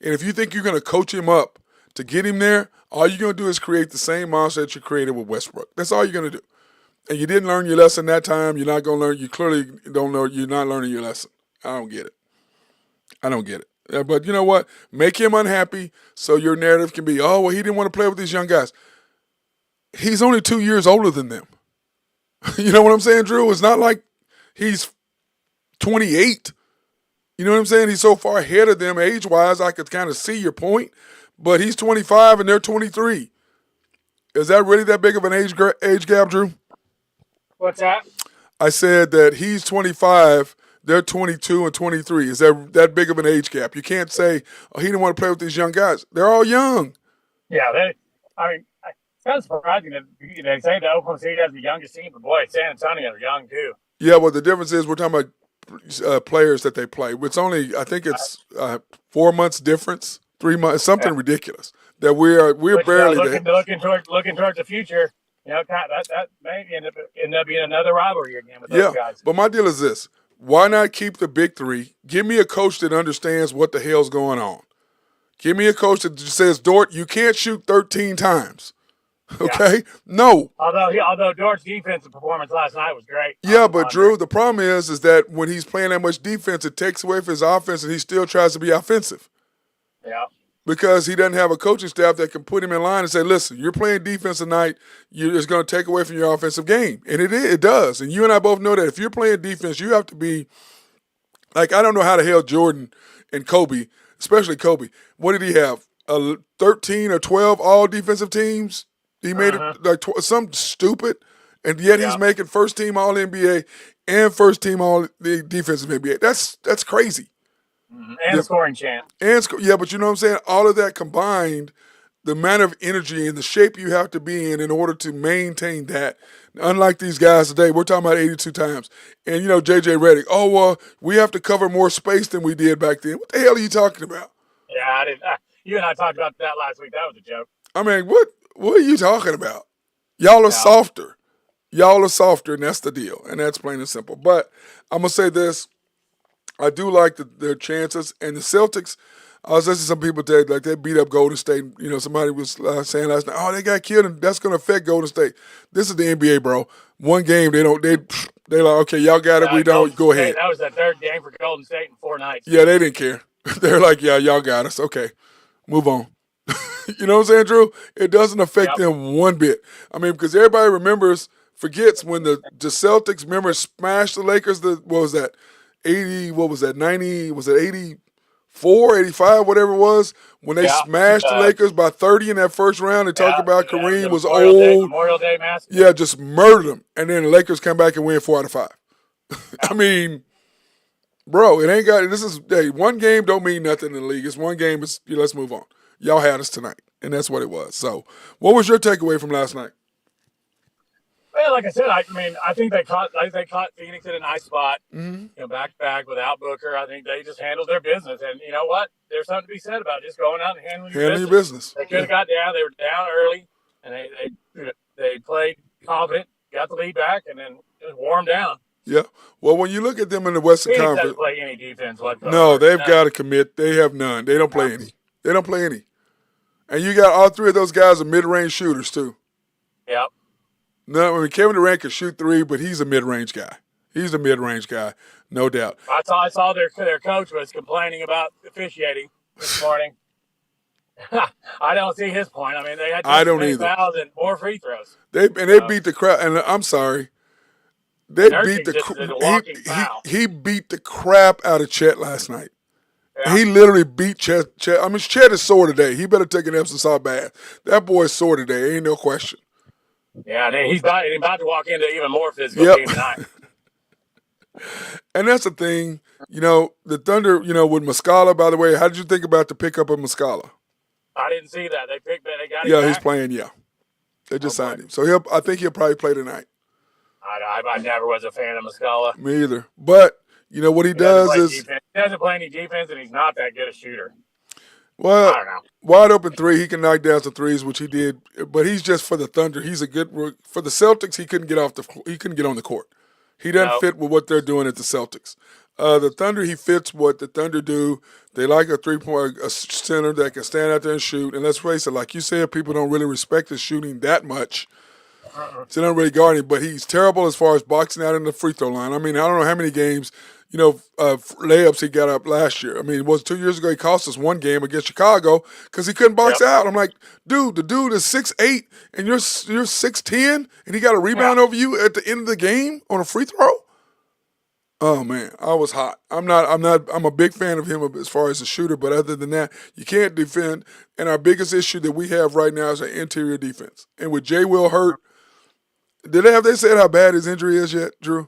And if you think you're going to coach him up to get him there, all you're going to do is create the same monster that you created with Westbrook. That's all you're going to do. And you didn't learn your lesson that time. You're not going to learn. You clearly don't know. You're not learning your lesson. I don't get it. But you know what? Make him unhappy so your narrative can be, oh, well, he didn't want to play with these young guys. He's only 2 years older than them. You know what I'm saying, Drew? It's not like he's 28. You know what I'm saying? He's so far ahead of them age-wise, I could kind of see your point. But he's 25 and they're 23. Is that really that big of an age gap, Drew? What's that? I said that he's 25, they're 22 and 23. Is that big of an age gap? You can't say, oh, he didn't want to play with these young guys. They're all young. Yeah, it's kind of surprising that they say that Oklahoma City has the youngest team, but boy, San Antonio are young too. Yeah, well, the difference is we're talking about players that they play. It's only, I think it's 4 months difference, 3 months, something ridiculous. That we're barely looking towards the future. You know, that may end up being another rivalry again with those guys. But my deal is this: why not keep the big three? Give me a coach that understands what the hell's going on. Give me a coach that says, Dort, you can't shoot 13 times. Okay? Yeah. No. Although Dort's defensive performance last night was great. Yeah, but Drew, the problem is that when he's playing that much defense, it takes away from his offense, and he still tries to be offensive. Yeah. Because he doesn't have a coaching staff that can put him in line and say, listen, you're playing defense tonight, it's going to take away from your offensive game. And it does. And you and I both know that if you're playing defense, you have to be – like, I don't know how the hell Jordan and Kobe, especially Kobe, what did he have, 13 or 12 all-defensive teams? He made it like something stupid, and yet he's making first-team All-NBA and first-team All-Defensive NBA. That's crazy. And scoring champ. But you know what I'm saying? All of that combined, the amount of energy and the shape you have to be in order to maintain that. Unlike these guys today, we're talking about 82 times. And, J.J. Redick, we have to cover more space than we did back then. What the hell are you talking about? Yeah, I didn't. You and I talked about that last week. That was a joke. I mean, what are you talking about? Y'all are softer. Y'all are softer, and that's the deal. And that's plain and simple. But I'm going to say this. I do like their chances. And the Celtics, I was listening to some people say like they beat up Golden State. You know, somebody was saying last night, "Oh, they got killed, and that's going to affect Golden State." This is the NBA, bro. One game, they don't. They like, okay, y'all got it. We don't. Go ahead. That was the third game for Golden State in 4 nights. Yeah, they didn't care. They're like, yeah, y'all got us. Okay, move on. You know what I'm saying, Drew? It doesn't affect them one bit. I mean, because everybody forgets when the Celtics, remember, smashed the Lakers. What was that? 80, what was that? 90, was it 84, 85, whatever it was? When they smashed the Lakers by 30 in that first round and talk about Kareem was old. Memorial Day massacre. Yeah, just murdered them. And then the Lakers come back and win 4 out of 5. I mean, bro, it ain't got, one game don't mean nothing in the league. It's one game, let's move on. Y'all had us tonight, and that's what it was. So, what was your takeaway from last night? Well, like I said, I think they caught Phoenix in a nice spot. Mm-hmm. You know, back to back without Booker. I think they just handled their business, and you know what? There's something to be said about just going out and handling your business. They could have got down. They were down early, and they played confident, got the lead back, and then just wore them down. Yeah. Well, when you look at them in the Western Phoenix Conference, doesn't play any defense whatsoever. No, they've got to commit. They have none. They don't play any. They don't play any. And you got all three of those guys are mid-range shooters too. Yep. No, I mean Kevin Durant can shoot 3, but he's a mid-range guy. He's a mid-range guy, no doubt. I saw their coach was complaining about officiating this morning. I don't see his point. I mean, they had I don't either. fouls and more free throws. They beat the crap. And I'm sorry, they beat he beat the crap out of Chet last night. Yeah. He literally beat Chet. I mean, Chet is sore today. He better take an Epsom salt bath. That boy's sore today. Ain't no question. Yeah, he's about to walk into even more physical team tonight. And that's the thing. You know, the Thunder, with Muscala, by the way, how did you think about the pickup of Muscala? I didn't see that. They got him back? Yeah, he's playing, They just signed him. So I think he'll probably play tonight. I never was a fan of Muscala. Me either. But you know what he does is he doesn't play any defense, and he's not that good a shooter. Well, I don't know. Wide open 3, he can knock down some threes, which he did. But he's just for the Thunder. He's a good for the Celtics. He couldn't get on the court. He doesn't fit with what they're doing at the Celtics. The Thunder, he fits what the Thunder do. They like a 3-point center that can stand out there and shoot. And let's face it, like you said, people don't really respect his shooting that much. So they don't really guard him. But he's terrible as far as boxing out in the free throw line. I mean, I don't know how many games, layups he got up last year. I mean, it was 2 years ago he cost us one game against Chicago because he couldn't box out. I'm like, dude, the dude is 6'8", and you're 6'10", and he got a rebound over you at the end of the game on a free throw? Oh man, I was hot. I'm a big fan of him as far as a shooter, but other than that, you can't defend. And our biggest issue that we have right now is our interior defense. And with Jay Will hurt, they said how bad his injury is yet, Drew?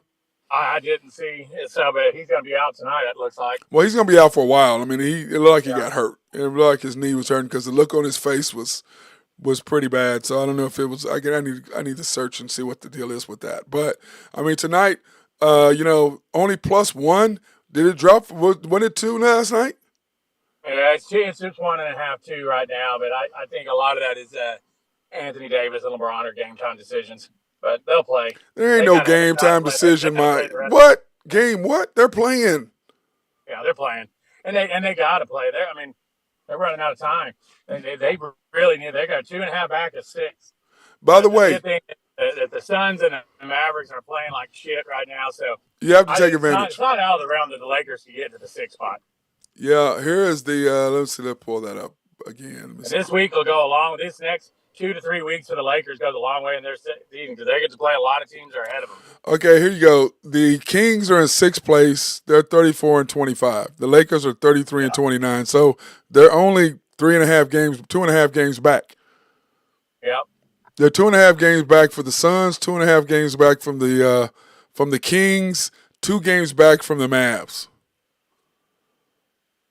I didn't see it, but he's going to be out tonight, it looks like. Well, he's going to be out for a while. I mean, it looked like he got hurt. It looked like his knee was hurting because the look on his face was pretty bad. So I don't know if it was. I need to search and see what the deal is with that. But I mean, tonight, only +1. Did it drop? Wasn't it 2 last night? Yeah, it's just 1.5, 2 right now. But I think a lot of that is Anthony Davis and LeBron are game time decisions. But they'll play. There ain't no game time decision, Mike. What? Game what? They're playing. Yeah, they're playing. And they got to play. They're running out of time. They really need. They got 2.5 back to 6. By the way, the Suns and the Mavericks are playing like shit right now. So you have to take advantage. It's not out of the realm that the Lakers can get to the 6th spot. Yeah, here is the. Let's pull that up again. This week will go along with this next 2 to 3 weeks for the Lakers goes a long way in their season because they get to play a lot of teams that are ahead of them. Okay, here you go. The Kings are in 6th place. They're 34-25. The Lakers are 33-29. So they're only 2.5 games back. Yep. They're 2.5 games back for the Suns. 2.5 games back from the Kings. 2 games back from the Mavs.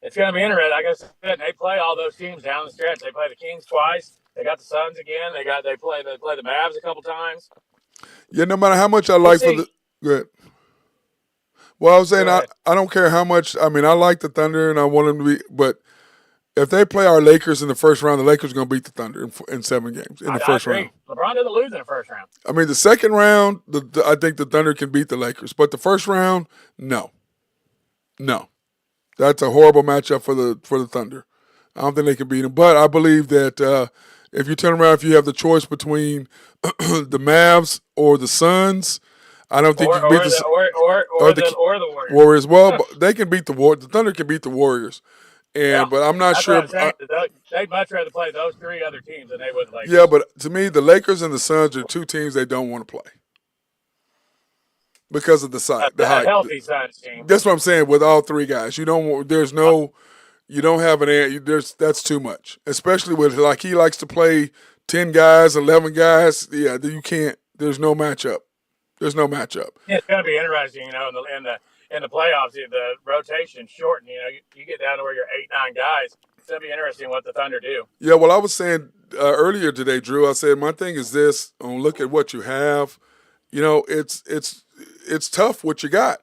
It's going to be interesting. Like I said, they play all those teams down the stretch. They play the Kings twice. They got the Suns again. They play the Mavs a couple times. Yeah, no matter how much I like for the good. Well, I was saying I don't care how much. I mean, I like the Thunder and I want them to be, but if they play our Lakers in the first round, the Lakers are going to beat the Thunder in 7 games in the first round. LeBron doesn't lose in the first round. I mean, the second round, I think the Thunder can beat the Lakers, but the first round, no. That's a horrible matchup for the Thunder. I don't think they can beat them. But I believe that if you turn around, if you have the choice between the Mavs or the Suns, I don't think you can beat the Warriors. Warriors. Well, but they can beat the Warriors. The Thunder can beat the Warriors. Yeah, But I'm not that's sure. what I'm saying. They'd much rather play those three other teams than they would the Yeah, Lakers. but to me, the Lakers and the Suns are two teams they don't want to play because of the site, the A height. healthy Suns team. That's what I'm saying. With all three guys, you don't. There's no. You don't have that's too much, especially with like he likes to play 10 guys, 11 guys. Yeah, you can't. There's no matchup. There's no matchup. Yeah, it's going to be interesting, in the playoffs, the rotation shortened. You get down to where you're 8-9 guys. It's going to be interesting what the Thunder do. Yeah, well, I was saying earlier today, Drew. I said my thing is this: look at what you have. It's tough what you got.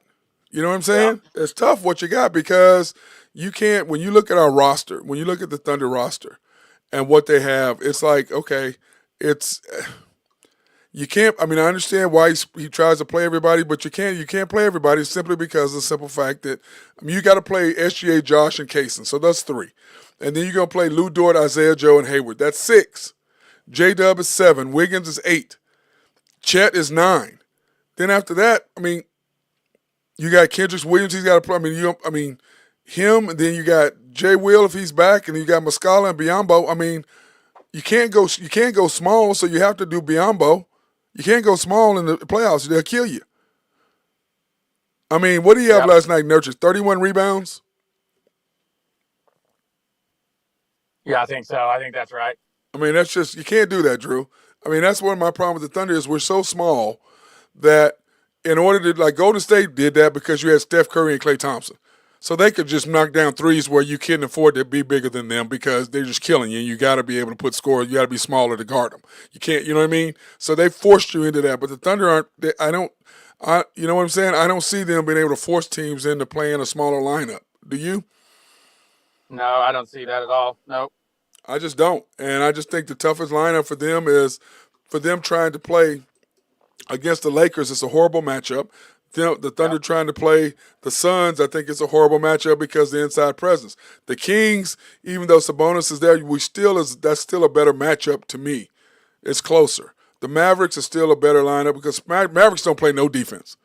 You know what I'm saying? Yeah. It's tough what you got because you can't. When you look at our roster, when you look at the Thunder roster and what they have, it's like okay, it's. You can't. I mean, I understand why he tries to play everybody, but you can't play everybody simply because of the simple fact that you got to play SGA, Josh, and Kaysen. So that's 3, and then you're gonna play Lou Dort, Isaiah Joe, and Hayward. That's 6. J-Dub is 7. Wiggins is 8. Chet is 9. Then after that, I mean, you got Kendrick Williams. He's got to play. Him, and then you got Jay Will if he's back, and you got Muscala and Biyombo. I mean, you can't go small, so you have to do Biyombo. You can't go small in the playoffs. They'll kill you. I mean, what do you have last night, Nurture? 31 rebounds? Yeah, I think so. I think that's right. I mean, that's just – you can't do that, Drew. I mean, that's one of my problems with the Thunder is we're so small that in order to – like Golden State did that because you had Steph Curry and Klay Thompson. So they could just knock down threes where you couldn't afford to be bigger than them because they're just killing you. You got to be able to put scores. You got to be smaller to guard them. You can't, you know what I mean? So they forced you into that. But the Thunder aren't. You know what I'm saying? I don't see them being able to force teams into playing a smaller lineup. Do you? No, I don't see that at all. Nope. I just don't. And I just think the toughest lineup for them is for them trying to play against the Lakers. It's a horrible matchup. The Thunder trying to play the Suns, I think it's a horrible matchup because of the inside presence. The Kings, even though Sabonis is there, that's still a better matchup to me. It's closer. The Mavericks are still a better lineup because Mavericks don't play no defense.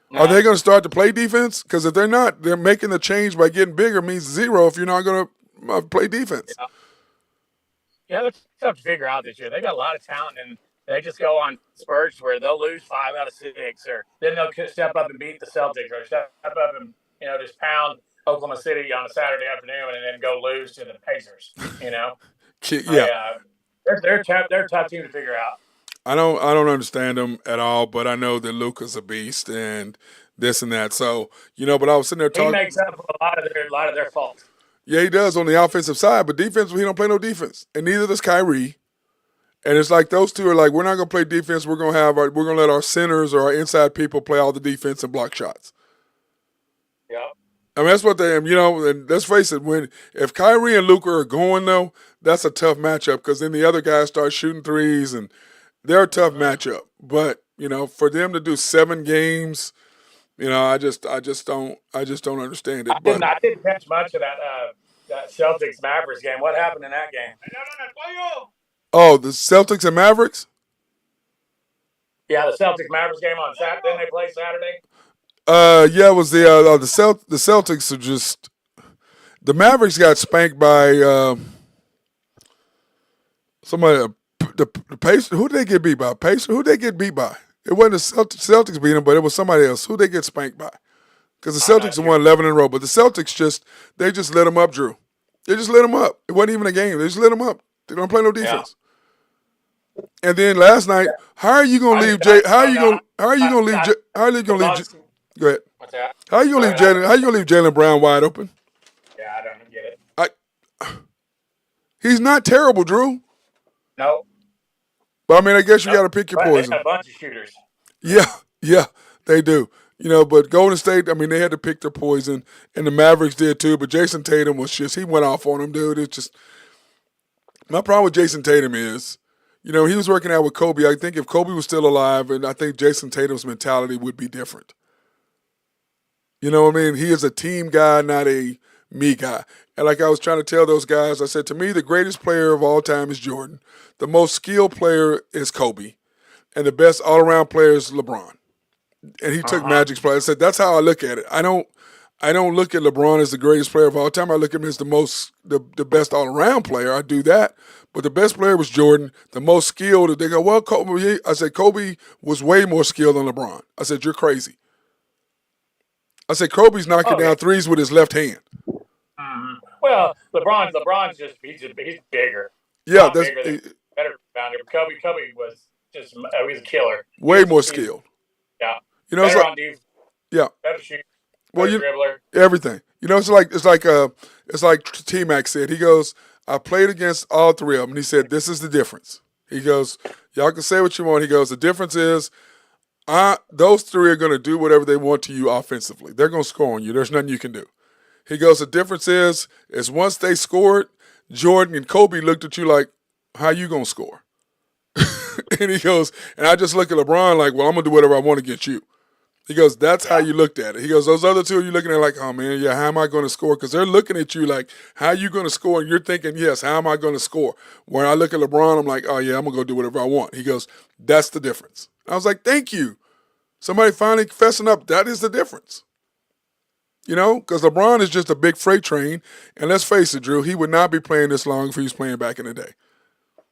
No. Are they going to start to play defense? Because if they're not, they're making the change by getting bigger means 0 if you're not going to play defense. Yeah, that's tough to figure out this year. They got a lot of talent and they just go on spurts where they'll lose 5 out of 6, or then they'll step up and beat the Celtics, or step up and just pound Oklahoma City on a Saturday afternoon and then go lose to the Pacers. Yeah, they're a tough team to figure out. I don't understand them at all, but I know that Luka's a beast and this and that. So but I was sitting there talking. He makes up for a lot of their faults. Yeah, he does on the offensive side, but defense, he don't play no defense, and neither does Kyrie. And it's like those two are like, we're not going to play defense. We're going to let our centers or our inside people play all the defense and block shots. Yeah. I mean, that's what they am, and let's face it, if Kyrie and Luka are going, though, that's a tough matchup because then the other guys start shooting threes, and they're a tough matchup. But, for them to do 7 games, I just don't understand it. I didn't catch much of that Celtics Mavericks game. What happened in that game? Oh, the Celtics and Mavericks? Yeah, the Celtics Mavericks game on Saturday. Didn't they play Saturday? Yeah, it was the Celtics are just the Mavericks got spanked by somebody. The Pacers. Who did they get beat by? Pacers. Who did they get beat by? It wasn't the Celtics beat them, but it was somebody else. Who they get spanked by? Because the Celtics won 11 in a row, but the Celtics just lit them up, Drew. They just lit them up. It wasn't even a game. They just lit them up. They don't play no defense. Yeah. And then last night, how are you gonna leave Jay? How are you gonna leave? How are you gonna leave? Go ahead. What's that? How are you gonna leave Jalen? How are you gonna leave Jalen Brown wide open? Yeah, I don't get it. He's not terrible, Drew. No. But I mean, I guess you got to pick your poison. They got a bunch of shooters. Yeah, they do. But Golden State, I mean, they had to pick their poison, and the Mavericks did too. But Jason Tatum he went off on him, dude. It's just my problem with Jason Tatum is. He was working out with Kobe. I think if Kobe was still alive, and I think Jason Tatum's mentality would be different. You know what I mean? He is a team guy, not a me guy. And like I was trying to tell those guys, I said, to me, the greatest player of all time is Jordan. The most skilled player is Kobe. And the best all-around player is LeBron. And he took Magic's play. I said, that's how I look at it. I don't look at LeBron as the greatest player of all time. I look at him as the best all-around player. I do that. But the best player was Jordan, the most skilled. They go, well, Kobe. I said, Kobe was way more skilled than LeBron. I said, you're crazy. I said, Kobe's knocking down threes with his left hand. Well, LeBron's just he's bigger. Yeah, that's better rebounder. Kobe was just he's a killer. Way more skilled. Yeah, you know, better it's like, on defense. Yeah, better shooter. Well, dribbler. Everything. You know, it's like T-Mac said. He goes, I played against all three of them, and he said, this is the difference. He goes, y'all can say what you want. He goes, the difference is those three are going to do whatever they want to you offensively. They're going to score on you. There's nothing you can do. He goes, the difference is once they scored, Jordan and Kobe looked at you like, how you going to score? And he goes, and I just look at LeBron like, well, I'm going to do whatever I want against you. He goes, that's how you looked at it. He goes, those other two, you're looking at like, oh, man, yeah, how am I going to score? Because they're looking at you like, how are you going to score? And you're thinking, yes, how am I going to score? When I look at LeBron, I'm like, oh, yeah, I'm going to go do whatever I want. He goes, that's the difference. I was like, thank you. Somebody finally fessing up. That is the difference. You know, because LeBron is just a big freight train. And let's face it, Drew, he would not be playing this long if he was playing back in the day.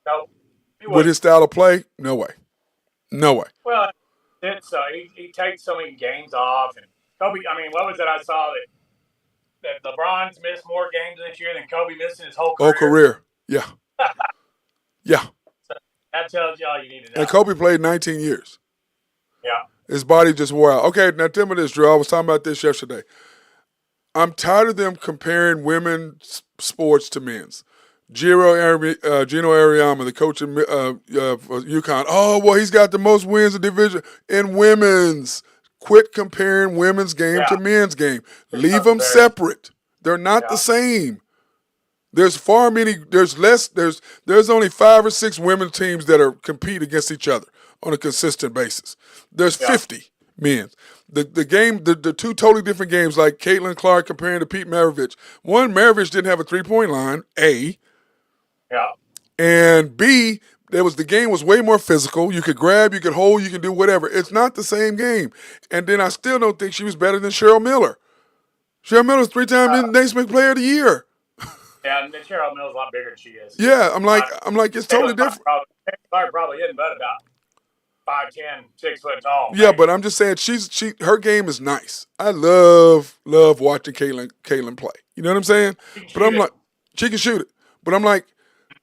No. With his style of play, no way. No way. Well, so he takes so many games off. And Kobe, I mean, what was it I saw that LeBron's missed more games this year than Kobe missed in his whole career? Yeah. Yeah. So that tells you all you need to know. And Kobe played 19 years. Yeah. His body just wore out. Okay, now tell me this, Drew. I was talking about this yesterday. I'm tired of them comparing women's sports to men's. Gino Ariama, the coach of UConn. Oh, well, he's got the most wins in the division. In women's, quit comparing women's game to men's game. Leave them separate. They're not the same. There's only 5 or 6 women's teams that are compete against each other on a consistent basis. There's 50 men's. The two totally different games, like Caitlin Clark comparing to Pete Maravich. One, Maravich didn't have a 3-point line, A. Yeah. And B, the game was way more physical. You could grab, you could hold, you can do whatever. It's not the same game. And then I still don't think she was better than Cheryl Miller. Cheryl Miller's 3-time Naismith Player of the Year. Yeah, and Cheryl Miller's a lot bigger than she is. Yeah, I'm like, it's totally different. Clark probably isn't, but about 5'10", 6 foot tall. Yeah, but I'm just saying her game is nice. I love watching Caitlin play. You know what I'm saying? But I'm like, she can shoot it. But I'm like,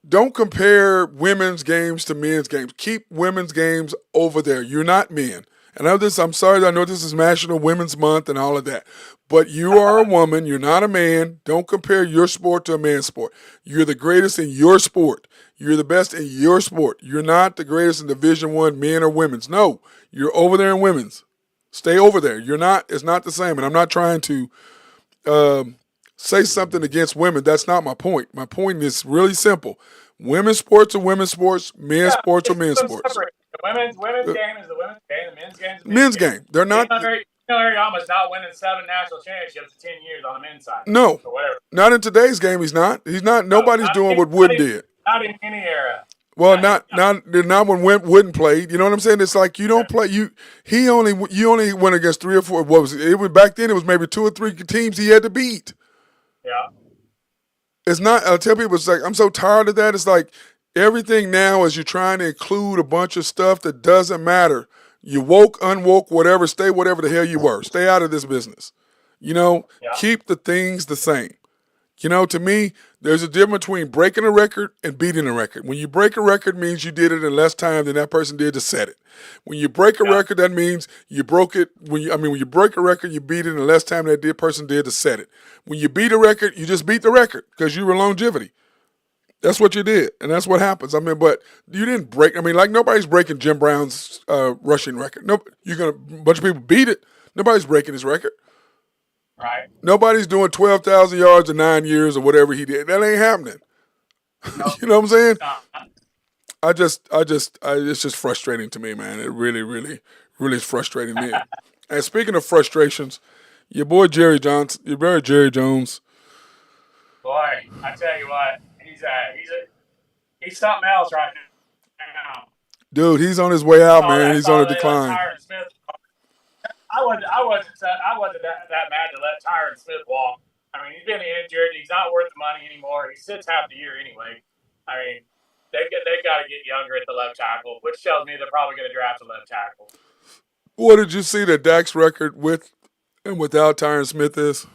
don't compare women's games to men's games. Keep women's games over there. You're not men. And I'm sorry, I know this is National Women's Month and all of that. But you are a woman. You're not a man. Don't compare your sport to a man's sport. You're the greatest in your sport. You're the best in your sport. You're not the greatest in Division I, men or women's. No, you're over there in women's. Stay over there. It's not the same. And I'm not trying to say something against women. That's not my point. My point is really simple. Women's sports are women's sports. Men's sports are men's sports. The women's game is the women's game. The men's game is the men's game. They're not. Ariama's not winning 7 national championships in 10 years on the men's side. No, whatever. Not in today's game. He's not. Nobody's doing what Wooden did. Not in any era. Well, not when Wooden played. You know what I'm saying? It's like you don't play. You only went against 3 or 4. What was it? It was back then. It was maybe 2 or 3 teams he had to beat. Yeah. It's not. I tell people, it's like I'm so tired of that. It's like everything now is you're trying to include a bunch of stuff that doesn't matter. You woke, unwoke, whatever. Stay whatever the hell you were. Stay out of this business. You know, keep the things the same. You know, to me, there's a difference between breaking a record and beating a record. When you break a record, means you did it in less time than that person did to set it. When you break a record, that means you broke it. When you break a record, you beat it in less time than that person did to set it. When you beat a record, you just beat the record because you were longevity. That's what you did, and that's what happens. I mean, but you didn't break. I mean, like nobody's breaking Jim Brown's rushing record. No, a bunch of people beat it. Nobody's breaking his record. Right. Nobody's doing 12,000 yards in 9 years or whatever he did. That ain't happening. Nope. You know what I'm saying? It's just frustrating to me, man. It really, really, really is frustrating me. And speaking of frustrations, your boy Jerry Jones, Boy, I tell you what, he's something else right now. Dude, he's on his way out, Oh, man. I He's on saw a they let decline. Tyron Smith. I wasn't that mad to let Tyron Smith walk. I mean, he's been injured. He's not worth the money anymore. He sits half the year anyway. I mean, they got to get younger at the left tackle, which tells me they're probably going to draft a left tackle. What did you see that Dak's record with and without Tyron Smith is?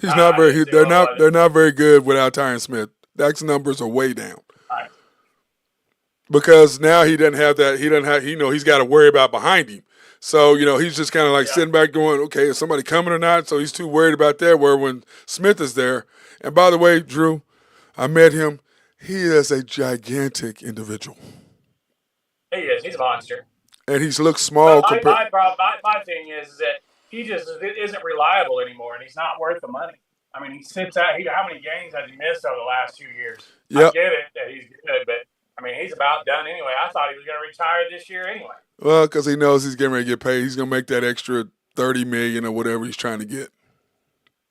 He's not I didn't very. see what was They're it. not very good without Tyron Smith. Dak's numbers are way down I, because now he doesn't have that. He doesn't have. He's got to worry about behind him. So he's just kind of like sitting back, going, "Okay, is somebody coming or not?" So he's too worried about that. Where when Smith is there, and by the way, Drew, I met him. He is a gigantic individual, he is. He's a monster. and he looks small But compared. my thing is that he just isn't reliable anymore, and he's not worth the money. I mean, he sits out. How many games has he missed over the last 2 years? Yep. I get it that he's good, but I mean, he's about done anyway. I thought he was going to retire this year anyway. Well, because he knows he's getting ready to get paid. He's going to make that extra $30 million or whatever he's trying to get.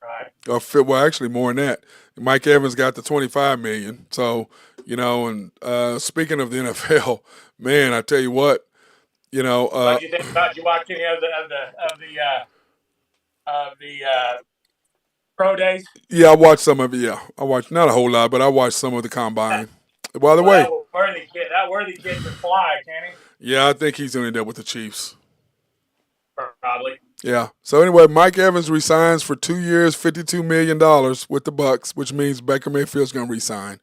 Right. Well, actually more than that. Mike Evans got the $25 million. So, and speaking of the NFL, man, I tell you what, what do you think about? You watch any of the pro days? Yeah, I watched some of it. Yeah, I watched not a whole lot, but I watched some of the combine. By the way, that worthy kid can fly, can he? Yeah, I think he's going to end up with the Chiefs. Probably. Yeah. So anyway, Mike Evans resigns for 2 years, $52 million with the Bucks, which means Baker Mayfield's going to resign.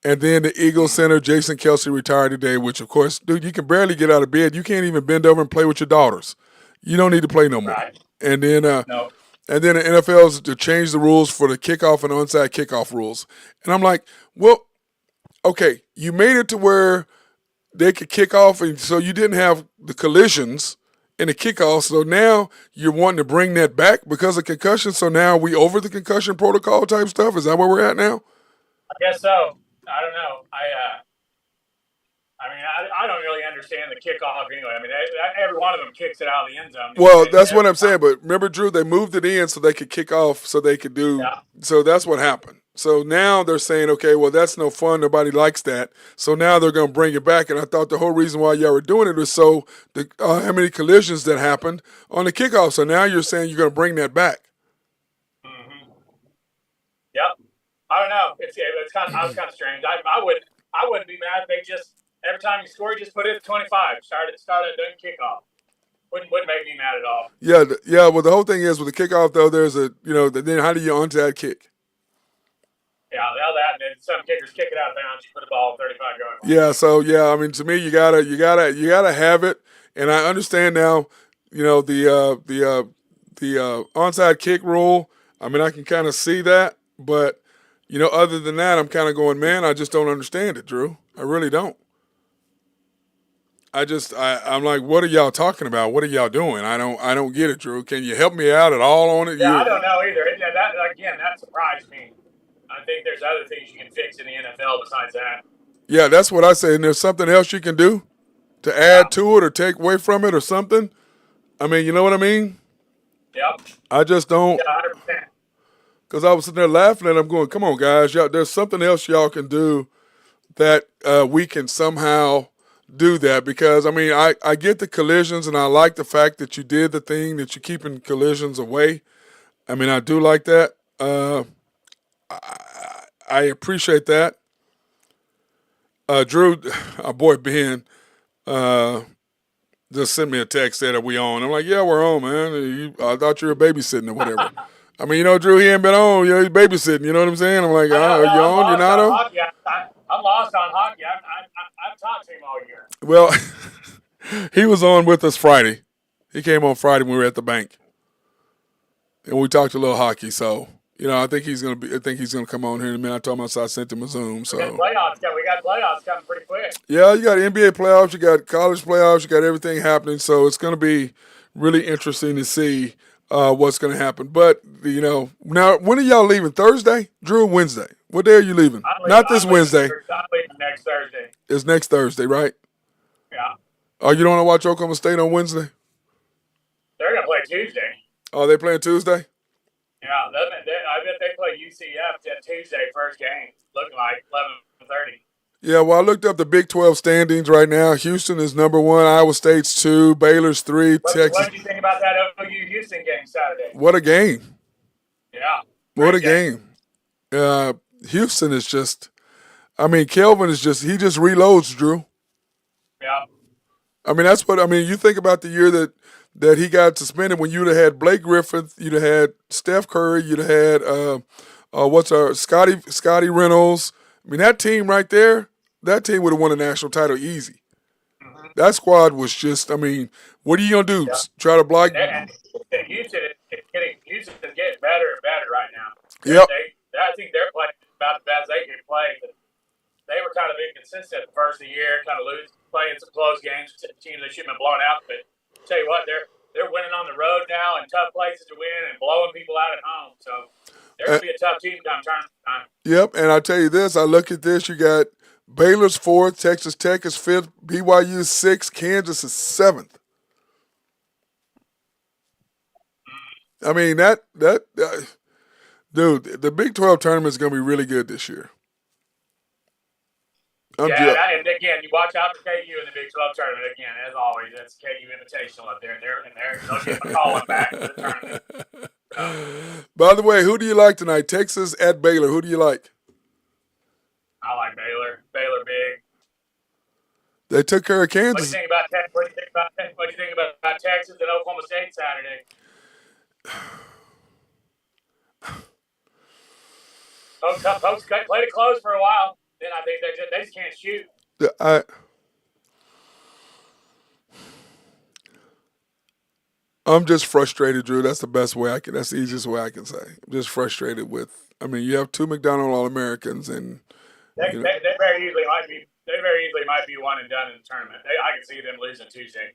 And then the Eagles center, Jason Kelsey, retired today, which, of course, dude, you can barely get out of bed. You can't even bend over and play with your daughters. You don't need to play no more. Right. And then no. And then the NFL's to change the rules for the kickoff and onside kickoff rules. And I'm like, well, okay, you made it to where they could kick off, and so you didn't have the collisions in the kickoff. So now you're wanting to bring that back because of concussion. So now we over the concussion protocol type stuff. Is that where we're at now? I guess so. I don't know. I don't really understand the kickoff anyway. I mean, every one of them kicks it out of the end zone. Well, that's what I'm saying. But remember, Drew, they moved it in so they could kick off, so they could do. Yeah. So that's what happened. So now they're saying, okay, well, that's no fun. Nobody likes that. So now they're going to bring it back. And I thought the whole reason why y'all were doing it was so how many collisions that happened on the kickoff. So now you're saying you're going to bring that back. Mm-hmm. Yep. I don't know. It's kind of strange. I wouldn't be mad if they just every time you score, just put it at 25. Start it doing kickoff. Wouldn't make me mad at all. Yeah. Well, the whole thing is with the kickoff though, there's then how do you onside kick? Yeah, that and then some kickers kick it out of bounds. You put the ball 35 yards. Yeah. So yeah, I mean, to me, you gotta have it, and I understand now. The onside kick rule. I mean, I can kind of see that, but other than that, I'm kind of going, man, I just don't understand it, Drew. I really don't. I'm like, what are y'all talking about? What are y'all doing? I don't get it, Drew. Can you help me out at all on it? Yeah, I don't know either. That surprised me. I think there's other things you can fix in the NFL besides that. Yeah, that's what I say. And there's something else you can do to add to it or take away from it or something. I mean, you know what I mean? Yep. I just don't. Yeah, 100%. Because I was sitting there laughing and I'm going, come on, guys. Y'all, there's something else y'all can do that we can somehow do that. Because, I mean, I get the collisions and I like the fact that you did the thing that you're keeping collisions away. I mean, I do like that. I appreciate that. Drew, our boy Ben, just sent me a text said, are we on? I'm like, yeah, we're on, man. I thought you were babysitting or whatever. I mean, Drew, he ain't been on. He's babysitting. You know what I'm saying? I'm like, are you on? You're not on? Hockey. I'm lost on hockey. I've talked to him all year. Well, he was on with us Friday. He came on Friday when we were at the bank. And we talked a little hockey, so... I think he's gonna come on here in a minute. I told him I sent him a Zoom. So we got playoffs coming pretty quick. Yeah, you got NBA playoffs, you got college playoffs, you got everything happening. So it's gonna be really interesting to see what's gonna happen. But now when are y'all leaving? Thursday, Drew? Wednesday? What day are you leaving? Not this Wednesday. I'm leaving next Thursday. It's next Thursday, right? Yeah. Oh, you don't want to watch Oklahoma State on Wednesday? They're gonna play Tuesday. Oh, they playing Tuesday? Yeah, I bet they play UCF that Tuesday first game, looking like 11:30. Yeah, well, I looked up the Big 12 standings right now. Houston is number 1, Iowa State's 2, Baylor's 3, What Texas. did you think about that OU Houston game Saturday? What a game. Yeah. What a game. Houston is just, I mean, Kelvin is just, he just reloads, Drew. Yeah. I mean, that's what, I mean, you think about the year that he got suspended when you'd have had Blake Griffin, you'd have had Steph Curry, you'd have had, Scotty Reynolds. I mean, that team right there, that team would have won a national title easy. Mm-hmm. That squad was just, I mean, what are you going to do? Yeah. Try to block? And Houston is getting better and better right now. Yep. I think they're playing about the best they can play. But they were kind of inconsistent the first of the year, kind of playing some close games, teams they shouldn't have blown out. But I'll tell you what, they're winning on the road now in tough places to win and blowing people out at home. So they're going to be a tough team come time. Yep, and I tell you this, I look at this, you got Baylor's 4th, Texas Tech is 5th, BYU 6th, Kansas is 7th. I mean, dude, the Big 12 tournament is going to be really good this year. And again, you watch out for KU in the Big 12 tournament. Again, as always, that's KU Invitational up there. They'll get McCollum back to the tournament. By the way, who do you like tonight? Texas at Baylor. Who do you like? I like Baylor. Baylor big. They took care of Kansas. What do you think about Texas and Oklahoma State Saturday? Folks played it close for a while. Then I think they just can't shoot. I'm just frustrated, Drew. That's the best way I can. That's the easiest way I can say. I'm just frustrated with. I mean, you have 2 McDonald All-Americans, and they very easily might be. They very easily might be one and done in the tournament. I can see them losing Tuesday.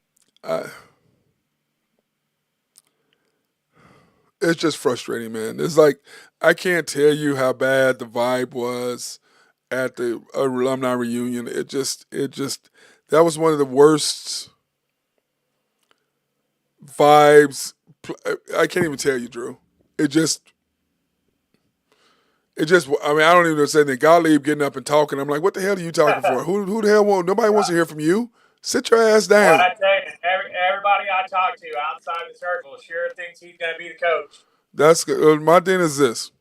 It's just frustrating, man. It's like I can't tell you how bad the vibe was at the alumni reunion. It just that was one of the worst vibes. I can't even tell you, Drew. It just. I mean, I don't even know. Saying that Gottlieb getting up and talking. I'm like, what the hell are you talking for? Who the hell won't? Nobody wants to hear from you. Sit your ass down. Well, I tell you, everybody I talk to outside the circle sure thinks he's going to be the coach. That's good. My thing is this.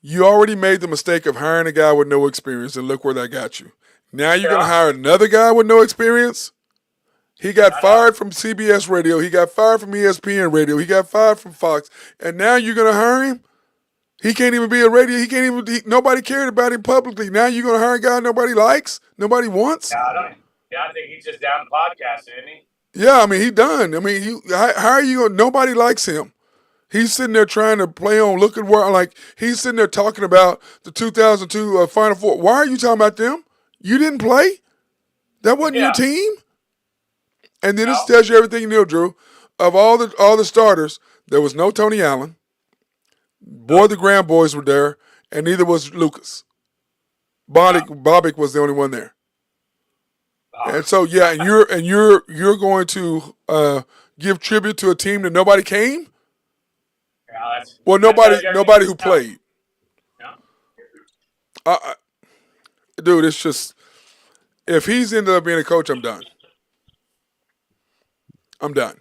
You already made the mistake of hiring a guy with no experience, and look where that got you. Now you're going to hire another guy with no experience? He got fired from CBS Radio. He got fired from ESPN Radio. He got fired from Fox. And now you're going to hire him? He can't even be a radio. He can't even. Nobody cared about him publicly. Now you're going to hire a guy nobody likes? Nobody wants? I think he's just down the podcast, isn't he? Yeah, I mean, he done. I mean, how are you going? Nobody likes him. He's sitting there trying to play on looking where, like, he's sitting there talking about the 2002 Final Four. Why are you talking about them? You didn't play? That wasn't your team? And then this tells you everything you know, Drew. Of all the starters, there was no Tony Allen. Boy, the Graham boys were there, and neither was Lucas. Bobick was the only one there. And so, yeah, and you're going to give tribute to a team that nobody came? Yeah, well, nobody who played. Yeah. Dude, it's just if he's ended up being a coach, I'm done. I'm done.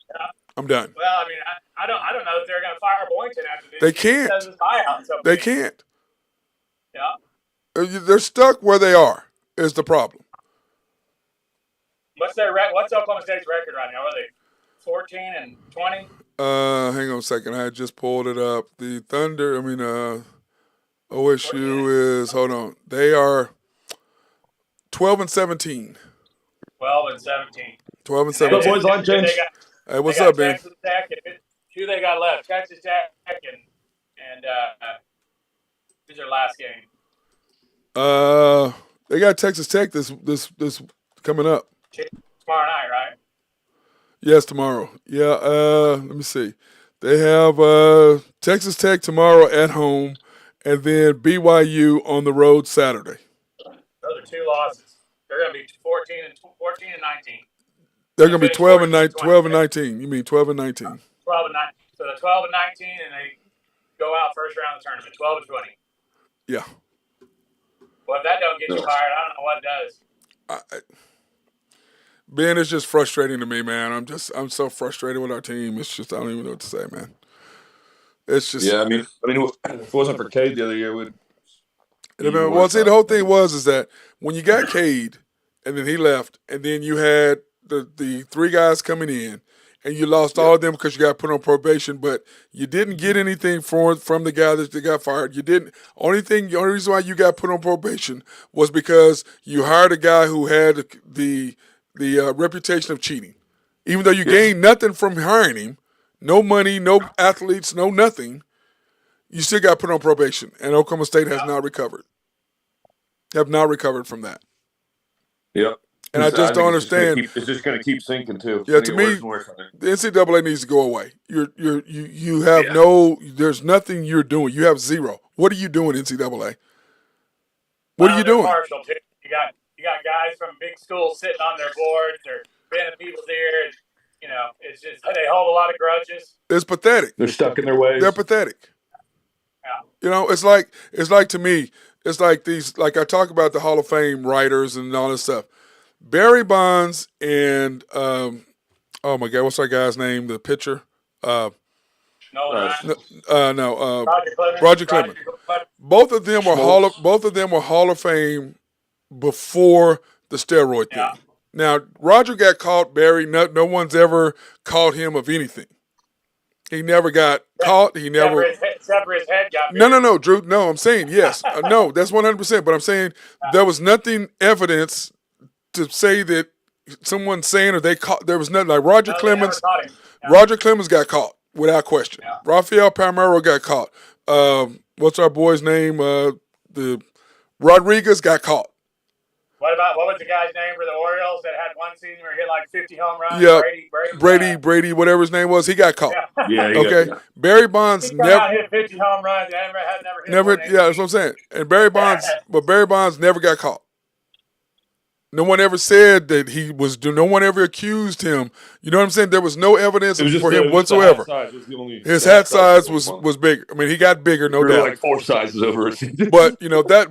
Yeah. I'm done. Well, I mean, I don't know if they're going to fire Boynton after this. They can't. They can't. Yeah. They're stuck where they are. Is the problem. What's Oklahoma State's record right now? Are they 14-20? Hang on a second. I just pulled it up. The Thunder. I mean, OSU is. Hold on. They are 12-17. 12-17. 12-17. Good boys, like James. Hey, what's up, man? Texas Tech. Who they got left? Texas Tech and who's their last game? They got Texas Tech this coming up. Tomorrow night, right? Yes, tomorrow. Yeah. Let me see. They have Texas Tech tomorrow at home, and then BYU on the road Saturday. Those are 2 losses. They're going to be 14-19. They're going to be 12-19. You mean 12-19? 12-9. So the 12 and 19, and they go out first round of the tournament, 12 and 20. Yeah. Well, if that don't get you fired, I don't know what does. Ben, it's just frustrating to me, man. I'm so frustrated with our team. It's just, I don't even know what to say, man. It's just. Yeah, I mean, if it wasn't for Cade the other year, would. Well, see, the whole thing is that when you got Cade, and then he left, and then you had the three guys coming in, and you lost all of them because you got put on probation, but you didn't get anything from the guy that got fired. You didn't. The only reason why you got put on probation was because you hired a guy who had the reputation of cheating, even though you gained nothing from hiring him, no money, no athletes, no nothing. You still got put on probation, and Oklahoma State has not recovered. Have not recovered from that. Yep. And I just don't understand. It's just going to keep sinking too. Yeah, to me, the NCAA needs to go away. You have there's nothing you're doing. You have zero. What are you doing, NCAA? What are you doing? Partial too. You got guys from big schools sitting on their boards. They're bending people's ears. It's just they hold a lot of grudges. It's pathetic. They're stuck in their ways. They're pathetic. Yeah. It's like to me, it's like these, like I talk about the Hall of Fame writers and all this stuff. Barry Bonds and oh my God, what's that guy's name? The pitcher. No. Roger Clemens. Both of them were Hall of Fame before the steroid thing. Now Roger got caught. Barry, no one's ever caught him of anything. He never got caught. He never. Except for his head got. No, Drew. No, I'm saying yes. No, that's 100%. But I'm saying there was nothing evidence to say that someone saying or they caught. There was nothing like Roger Clemens. Roger Clemens got caught without question. Yeah. Rafael Palmeiro got caught. What's our boy's name? The Rodriguez got caught. What was the guy's name for the Orioles that had one season where he hit like 50 home runs? Yeah, Brady, whatever his name was, he got caught. Yeah. Okay. Barry Bonds never hit 50 home runs. Never hit. Yeah, that's what I'm saying. And Barry Bonds never got caught. No one ever said that he was. No one ever accused him. You know what I'm saying? There was no evidence for him whatsoever. His hat size was bigger. I mean, he got bigger, no doubt. Like 4 sizes over it. But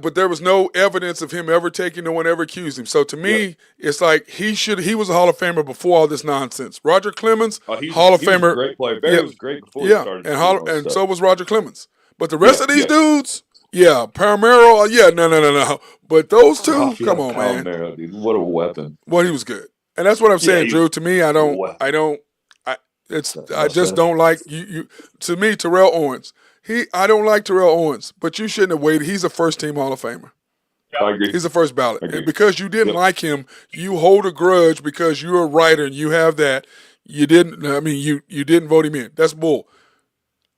but there was no evidence of him ever taking. No one ever accused him. So to me, it's like he was a Hall of Famer before all this nonsense. Roger Clemens, Hall of Famer, was a great player. Barry was great before he started. And so was Roger Clemens. But the rest of these dudes. Yeah, Palmeiro, no. But those two, come on, man. Dude, what a weapon. Well, he was good. And that's what I'm saying, Drew. To me, I just don't like you. To me, Terrell Owens. I don't like Terrell Owens, but you shouldn't have waited. He's a first-team Hall of Famer. I agree. He's a first ballot. And because you didn't like him, you hold a grudge because you're a writer and you have that. You didn't vote him in. That's bull.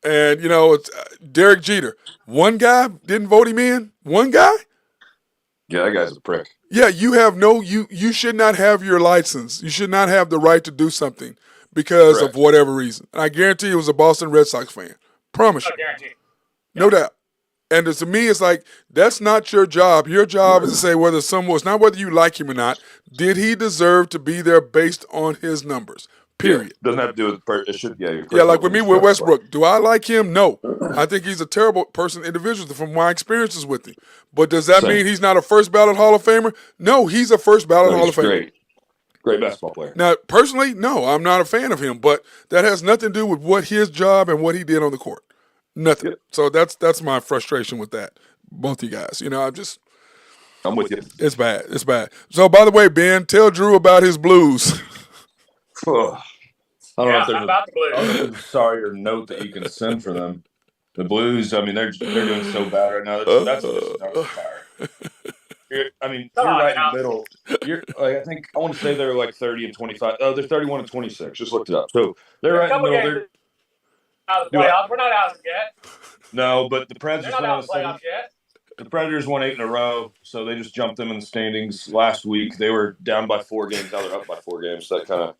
And, it's Derek Jeter. One guy didn't vote him in? One guy? Yeah, that guy's a prick. Yeah, you should not have your license. You should not have the right to do something because of whatever reason. And I guarantee he was a Boston Red Sox fan. Promise you. No doubt. And to me, it's like, that's not your job. Your job is to say it's not whether you like him or not. Did he deserve to be there based on his numbers? Period. Doesn't have to do with it should like with me with Westbrook. Do I like him? No. I think he's a terrible individual from my experiences with him. But does that mean he's not a first ballot Hall of Famer? No, he's a first ballot Hall of Famer. Great basketball player. Now, personally, no, I'm not a fan of him, but that has nothing to do with what his job and what he did on the court. Nothing. Yep. So that's my frustration with that. Both you guys. I'm with you. It's bad. It's bad. So by the way, Ben, tell Drew about his Blues. I don't know if there's a sorrier note that you can send for them. The Blues, I mean, they're doing so bad right now. That's a fire. You're right in the middle. I think I want to say they're like 30 and 25. Oh, they're 31 and 26. Just looked it up. So they're right in the middle. They're out of the playoffs. We're not out yet. No, but the Predators not out of the playoffs yet. The Predators won 8 in a row, so they just jumped them in the standings last week. They were down by 4 games. Now they're up by 4 games. So that kind of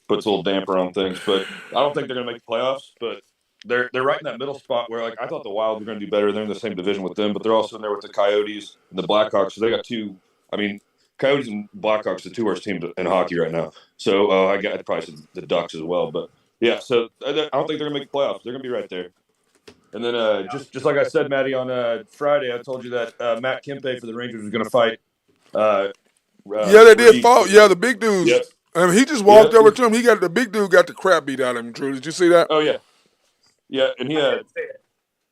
puts a little damper on things. But I don't think they're going to make the playoffs. But they're right in that middle spot where, I thought the Wild were going to do better. They're in the same division with them, but they're also in there with the Coyotes and the Blackhawks. So they got 2. I mean, Coyotes and Blackhawks are the 2 worst teams in hockey right now. So I'd probably say the Ducks as well. But Yeah, so I don't think they're gonna make the playoffs. They're gonna be right there. And then just like I said, Maddie, on Friday, I told you that Matt Kempe for the Rangers was gonna fight. Yeah, they did Reed. fall. Yeah, the big dudes. Yep. I mean, he just walked Yep. over to him. The big dude got the crap beat out of him. Drew, did you see that? Oh yeah, yeah. And he I didn't see it.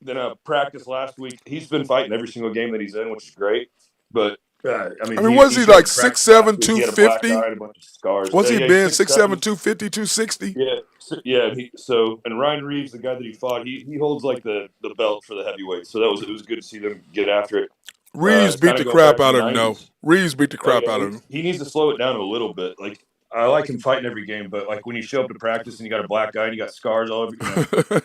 then practice last week. He's been fighting every single game that he's in, which is great. But I mean, was he showed like practice 6'7", last week. He had a black 250? eye and a bunch of scars. Was he yeah, been he's 6'7", 6'7". 250, 260? Yeah. And Ryan Reeves, the guy that he fought, he holds like the belt for the heavyweight. So it was good to see them get after it. Reeves beat the crap out of him, though. Reeves beat the crap out of him. He needs to slow it down a little bit. Like, I like him fighting every game, but like when you show up to practice and you got a black eye and you got scars all over,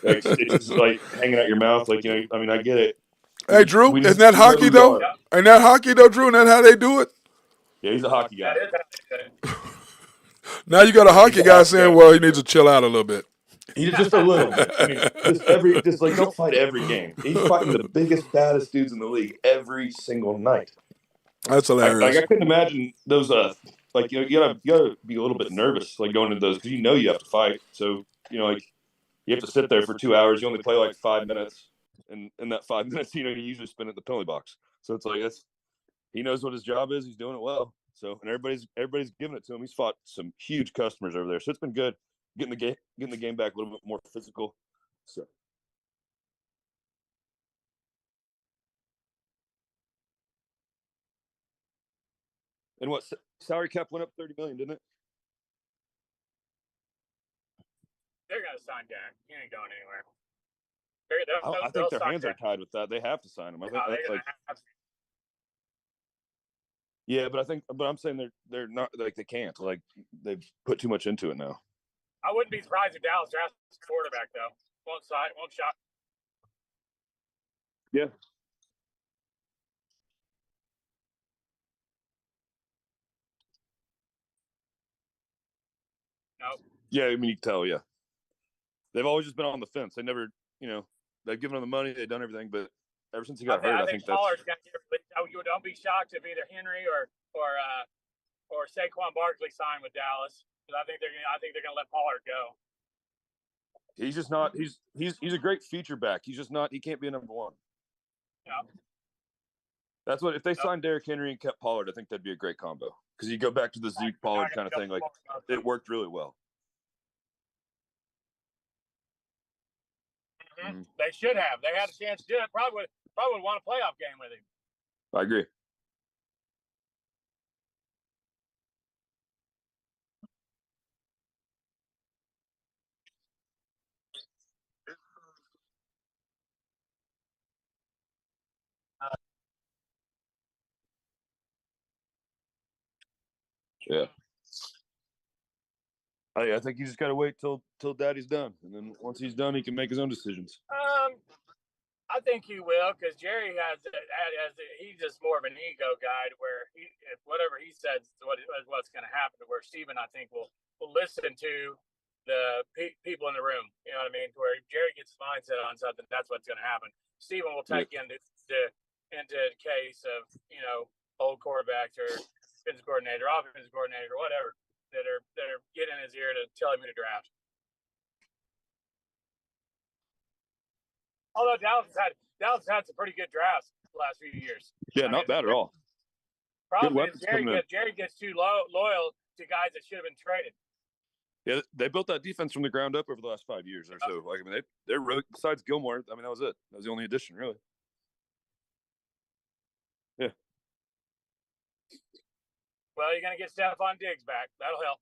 like, it's just like hanging out your mouth. Like, I mean, I get it. Hey, Drew, isn't that hockey, though? Ain't that hockey, though, Drew? Isn't that how they do it? Yeah, he's a hockey guy. Now you got a hockey guy saying, well, he needs to chill out a little bit. He's just a little bit. I mean, just like don't fight every game. He's fighting the biggest, baddest dudes in the league every single night. That's hilarious. I couldn't imagine those. Like you gotta be a little bit nervous, like going into those because you have to fight. So like you have to sit there for 2 hours. You only play like 5 minutes, and in that 5 minutes, you usually spend at the penalty box. So it's like he knows what his job is. He's doing it well. So and everybody's giving it to him. He's fought some huge customers over there. So it's been good getting the game back a little bit more physical. So. And what salary cap went up $30 million, didn't it? They're gonna sign Dak. He ain't going anywhere. I think their hands are tied with that. They have to sign him. I think that's like. Yeah, but I'm saying they're not like they can't. Like they've put too much into it now. I wouldn't be surprised if Dallas drafts a quarterback though. Won't shot. Yeah. No. Yeah, I mean you can tell. Yeah, they've always just been on the fence. They never, they've given him the money, they've done everything, but ever since he got hurt, I think Pollard's got to get released. You don't be shocked if either Henry or Saquon Barkley sign with Dallas. Because I think they're gonna let Pollard go. He's just not. He's a great feature back. He's just not. He can't be a number one. Yeah. That's what if they signed Derrick Henry and kept Pollard, I think that'd be a great combo. Because you go back to the Zeke Pollard kind of thing, like it worked really well. Mm-hmm. They should have. They had a chance to do it. Probably would want a playoff game with him. I agree. Yeah. I think you just got to wait till Daddy's done, and then once he's done, he can make his own decisions. I think he will because Jerry he's just more of an ego guy where whatever he says is what's going to happen. Where Steven, I think, will listen to the people in the room. You know what I mean? Where Jerry gets his mindset on something, that's what's going to happen. Steven will take into the case of old quarterbacks or defensive coordinator, offensive coordinator, or whatever that are getting in his ear to tell him who to draft. Although Dallas has had some pretty good drafts the last few years. Yeah, not bad at all. Problem is Jerry gets too loyal to guys that should have been traded. Yeah, they built that defense from the ground up over the last 5 years or so. Like, I mean, they're really, besides Gilmore, I mean, that was it. That was the only addition, really. Yeah. Well, you're gonna get Stephon Diggs back. That'll help.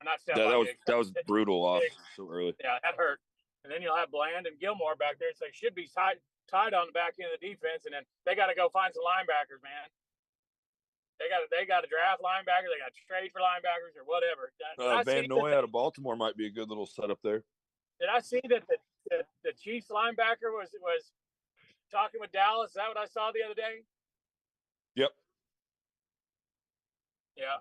Not Stephon Diggs. That was brutal off so early. Yeah, that hurt. And then you'll have Bland and Gilmore back there, so they should be tied on the back end of the defense. And then they got to go find some linebackers, man. They got to draft linebackers. They got to trade for linebackers or whatever. Van Noy out of Baltimore might be a good little setup there. Did I see that the Chiefs linebacker was talking with Dallas? Is that what I saw the other day? Yep. Yeah.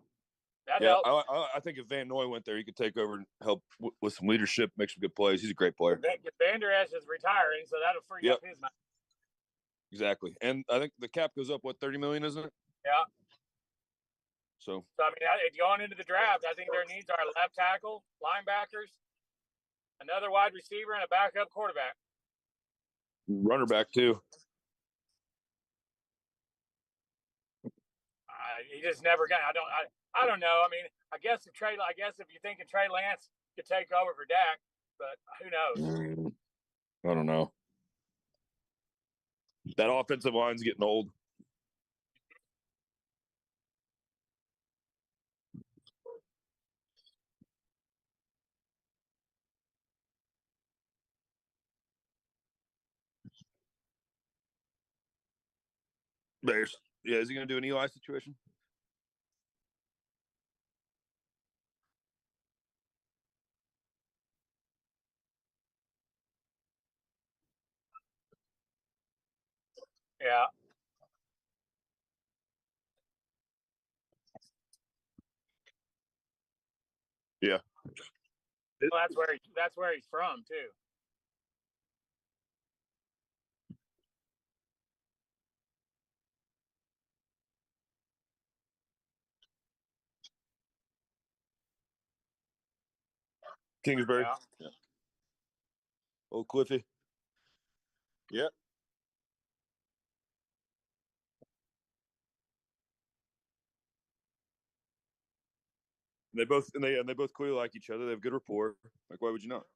I think if Van Noy went there, he could take over and help with some leadership, make some good plays. He's a great player. Vander Esch is retiring, so that'll free up his money. Exactly. And I think the cap goes up, $30 million, isn't it? Yeah. So I mean, going into the draft, I think their needs are left tackle, linebackers, Another wide receiver and a backup quarterback. Runner back too. He just never got. I don't know. I mean, I guess if you're thinking Trey Lance could take over for Dak, but who knows? I don't know. That offensive line's getting old. Bears. Yeah, is he going to do an Eli situation? Yeah. Yeah. Well, that's where he's from too. Kingsbury. Yeah. Old Cliffy. Yeah. They both clearly like each other. They have good rapport. Like, why would you not?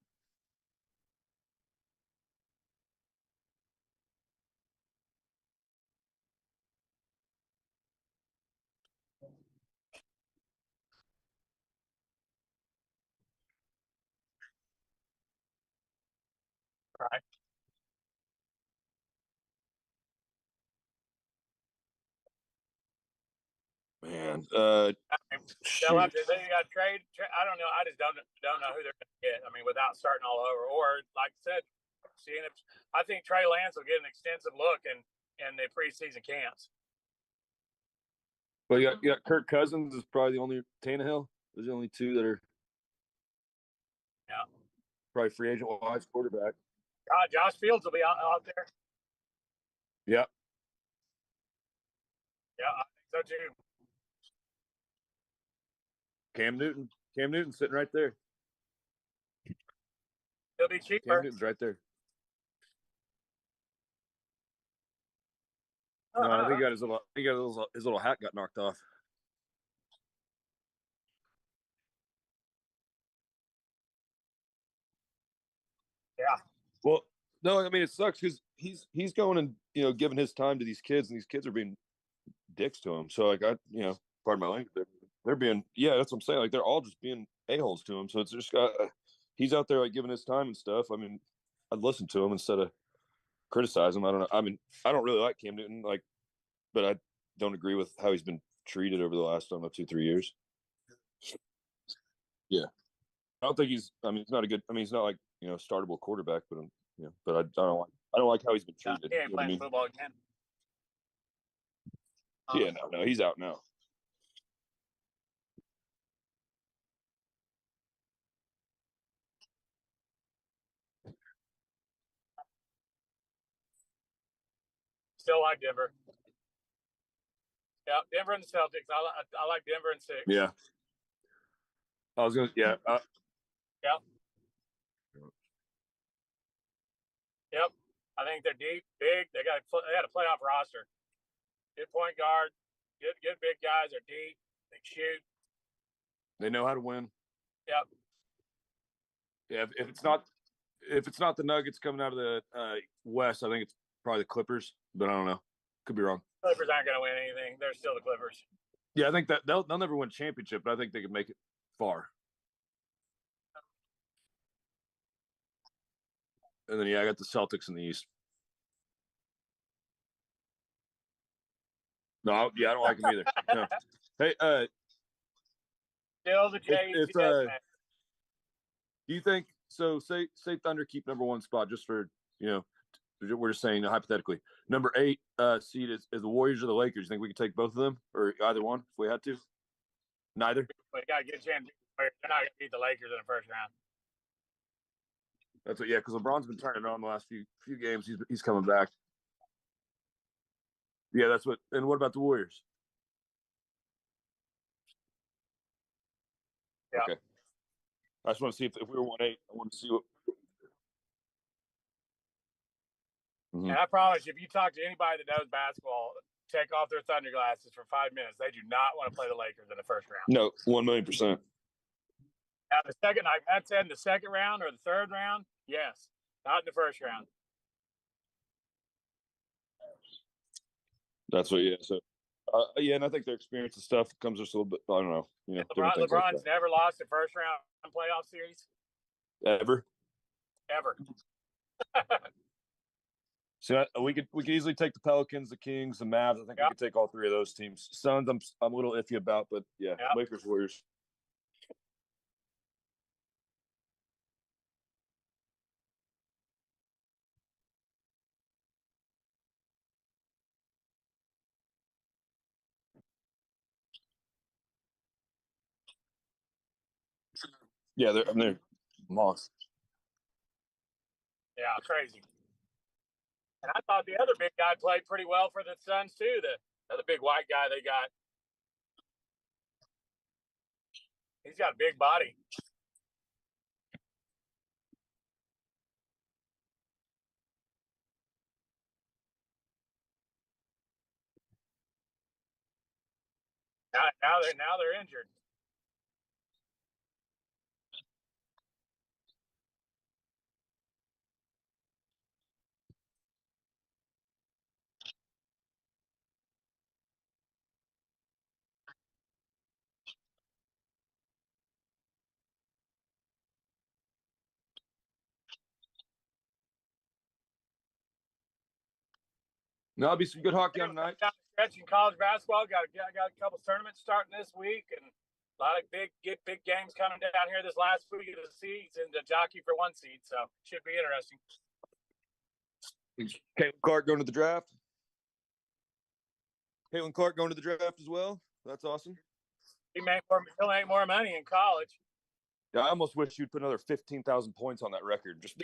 Right. Man, They'll have to. They got trade. I don't know. I just don't know who they're going to get. I mean, without starting all over, or like I said, seeing if I think Trey Lance will get an extensive look in the preseason camps. Well, you got Kirk Cousins is probably the only Tannehill. Those are the only two that are probably free agent wise quarterback. Josh Fields will be out there. Yeah. Yeah, I think so too. Cam Newton's sitting right there. He'll be cheaper. Cam Newton's right there. No, I think his little hat got knocked off. Yeah. Well, no, I mean it sucks because he's going and giving his time to these kids, and these kids are being dicks to him. So like pardon my language, they're being that's what I'm saying. Like they're all just being a-holes to him. So it's just he's out there like giving his time and stuff. I mean, I'd listen to him instead of criticize him. I don't know. I mean, I don't really like Cam Newton, but I don't agree with how he's been treated over the last 2-3 years. Yeah, I don't think he's not a good. I mean, he's not like startable quarterback, but but I don't like how he's been treated. He ain't playing football again. Yeah, no, he's out now. Still like Denver. Yeah, Denver and the Celtics. I like Denver in 6. Yeah. I was gonna. Yeah. Yep. Yep. I think they're deep, big. They got a playoff roster. Good point guard. Good big guys. They're deep. They shoot. They know how to win. Yep. Yeah. If it's not the Nuggets coming out of the West, I think it's probably the Clippers. But I don't know. Could be wrong. Clippers aren't going to win anything. They're still the Clippers. Yeah, I think that they'll never win a championship, but I think they could make it far. And then I got the Celtics in the East. No, I don't like them either. No. Hey, still the Jays. Do you think so? Say Thunder keep number 1 spot just for we're just saying hypothetically. Number 8 seed is the Warriors or the Lakers. You think we could take both of them or either one if we had to? Neither. We got to get a chance. They're not going to beat the Lakers in the first round. That's what. Yeah, because LeBron's been turning on the last few games. He's coming back. Yeah, that's what. And what about the Warriors? Yeah. Okay. I just want to see if we were 1-8. I want to see And I promise you, if you talk to anybody that knows basketball, take off their thunder glasses for 5 minutes, they do not want to play the Lakers in the first round. No, 1,000,000%. Now, the second, like Matt said, in the second round or the third round, yes, not in the first round. That's what, yeah. So, yeah, and I think their experience and stuff comes just a little bit. I don't know, LeBron's never lost a first round playoff series ever. So we could easily take the Pelicans, the Kings, the Mavs. I think we could take all three of those teams. Suns, I'm a little iffy about, but yeah, Lakers, Warriors. Yeah, they're monsters. Yeah, crazy. And I thought the other big guy played pretty well for the Suns too. The other big white guy they got. He's got a big body. Now they're injured. No, it'll be some good hockey on tonight. Stretch in college basketball. Got a couple tournaments starting this week, and a lot of big games coming down here this last week of the season to jockey for one seed. So should be interesting. Caitlin Clark going to the draft. Caitlin Clark going to the draft as well. That's awesome. He'll make more money in college. Yeah, I almost wish you'd put another 15,000 points on that record. Just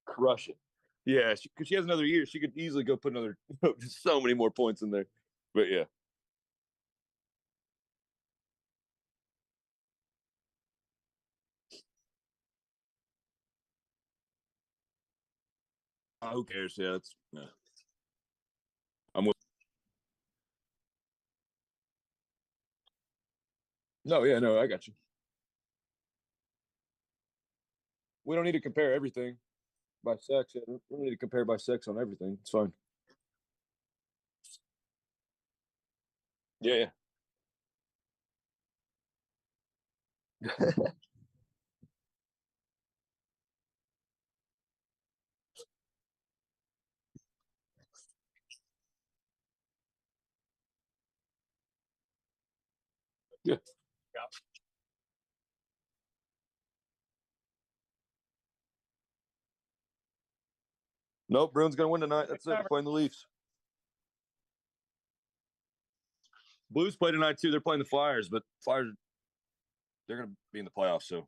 crush it. Yeah, because she has another year. She could easily go put another just so many more points in there. But yeah. Who cares? Yeah, I'm with. No, yeah, no, I got you. We don't need to compare everything by sex. We don't need to compare by sex on everything. It's fine. Yeah. Yeah. Nope, Bruins gonna win tonight. That's it. Playing the Leafs. Blues play tonight too. They're playing the Flyers, but Flyers they're gonna be in the playoffs, so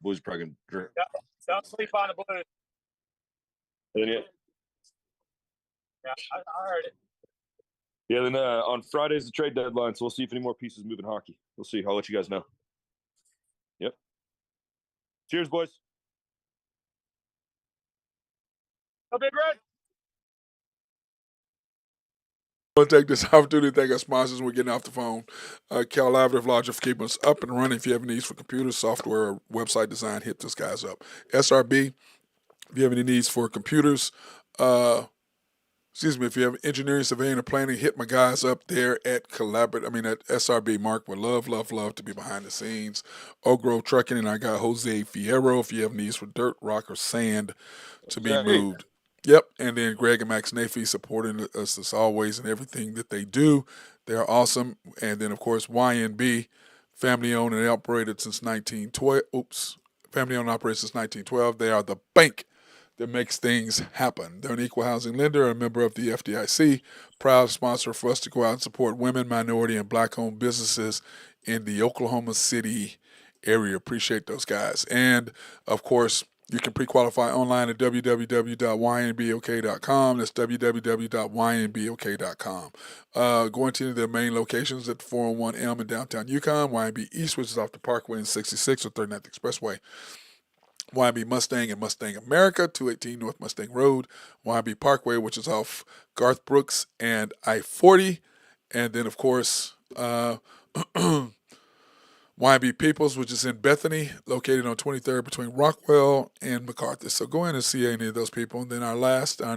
Blues are probably gonna. Don't sleep on the Blues. Yeah, I heard it. Yeah, then on Friday's the trade deadline, so we'll see if any more pieces move in hockey. We'll see. I'll let you guys know. Yep. Cheers, boys. Go Big Red. I want to take this opportunity to thank our sponsors. We're getting off the phone. Collaborative Logic for keeping us up and running. If you have needs for computers, software, or website design, hit those guys up. SRB, if you have any needs for computers, if you have engineering, surveying, or planning, hit my guys up there at at SRB. Mark would love to be behind the scenes. Oak Grove Trucking and I got Jose Fierro if you have needs for dirt, rock, or sand to be moved. Yep, and then Greg and Max Nafee supporting us as always in everything that they do. They're awesome. And then, of course, YNB, family-owned and operated since 1912. Family-owned and operated since 1912. They are the bank that makes things happen. They're an equal housing lender, a member of the FDIC, proud sponsor for us to go out and support women, minority, and black-owned businesses in the Oklahoma City area. Appreciate those guys. And, of course, you can pre-qualify online at www.ynbok.com. That's www.ynbok.com. Going to their main locations at 401 Elm in downtown Yukon, YNB East, which is off the Parkway and 66 or 39th Expressway. YB Mustang and Mustang America, 218 North Mustang Road, YB Parkway, which is off Garth Brooks and I-40. And then, of course, YB Peoples, which is in Bethany, located on 23rd between Rockwell and MacArthur. So go in and see any of those people. And then our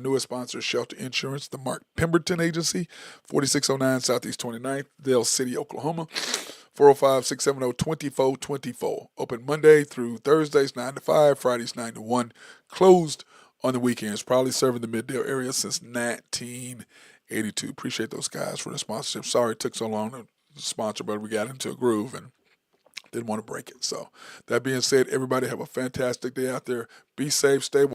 newest sponsor, Shelter Insurance, the Mark Pemberton Agency, 4609 Southeast 29th, Dale City, Oklahoma, 405-670-2424. Open Monday through Thursdays, 9 to 5, Fridays, 9 to 1. Closed on the weekends, probably serving the Middale area since 1982. Appreciate those guys for the sponsorship. Sorry it took so long to sponsor, but we got into a groove and didn't want to break it. So that being said, everybody have a fantastic day out there. Be safe, stay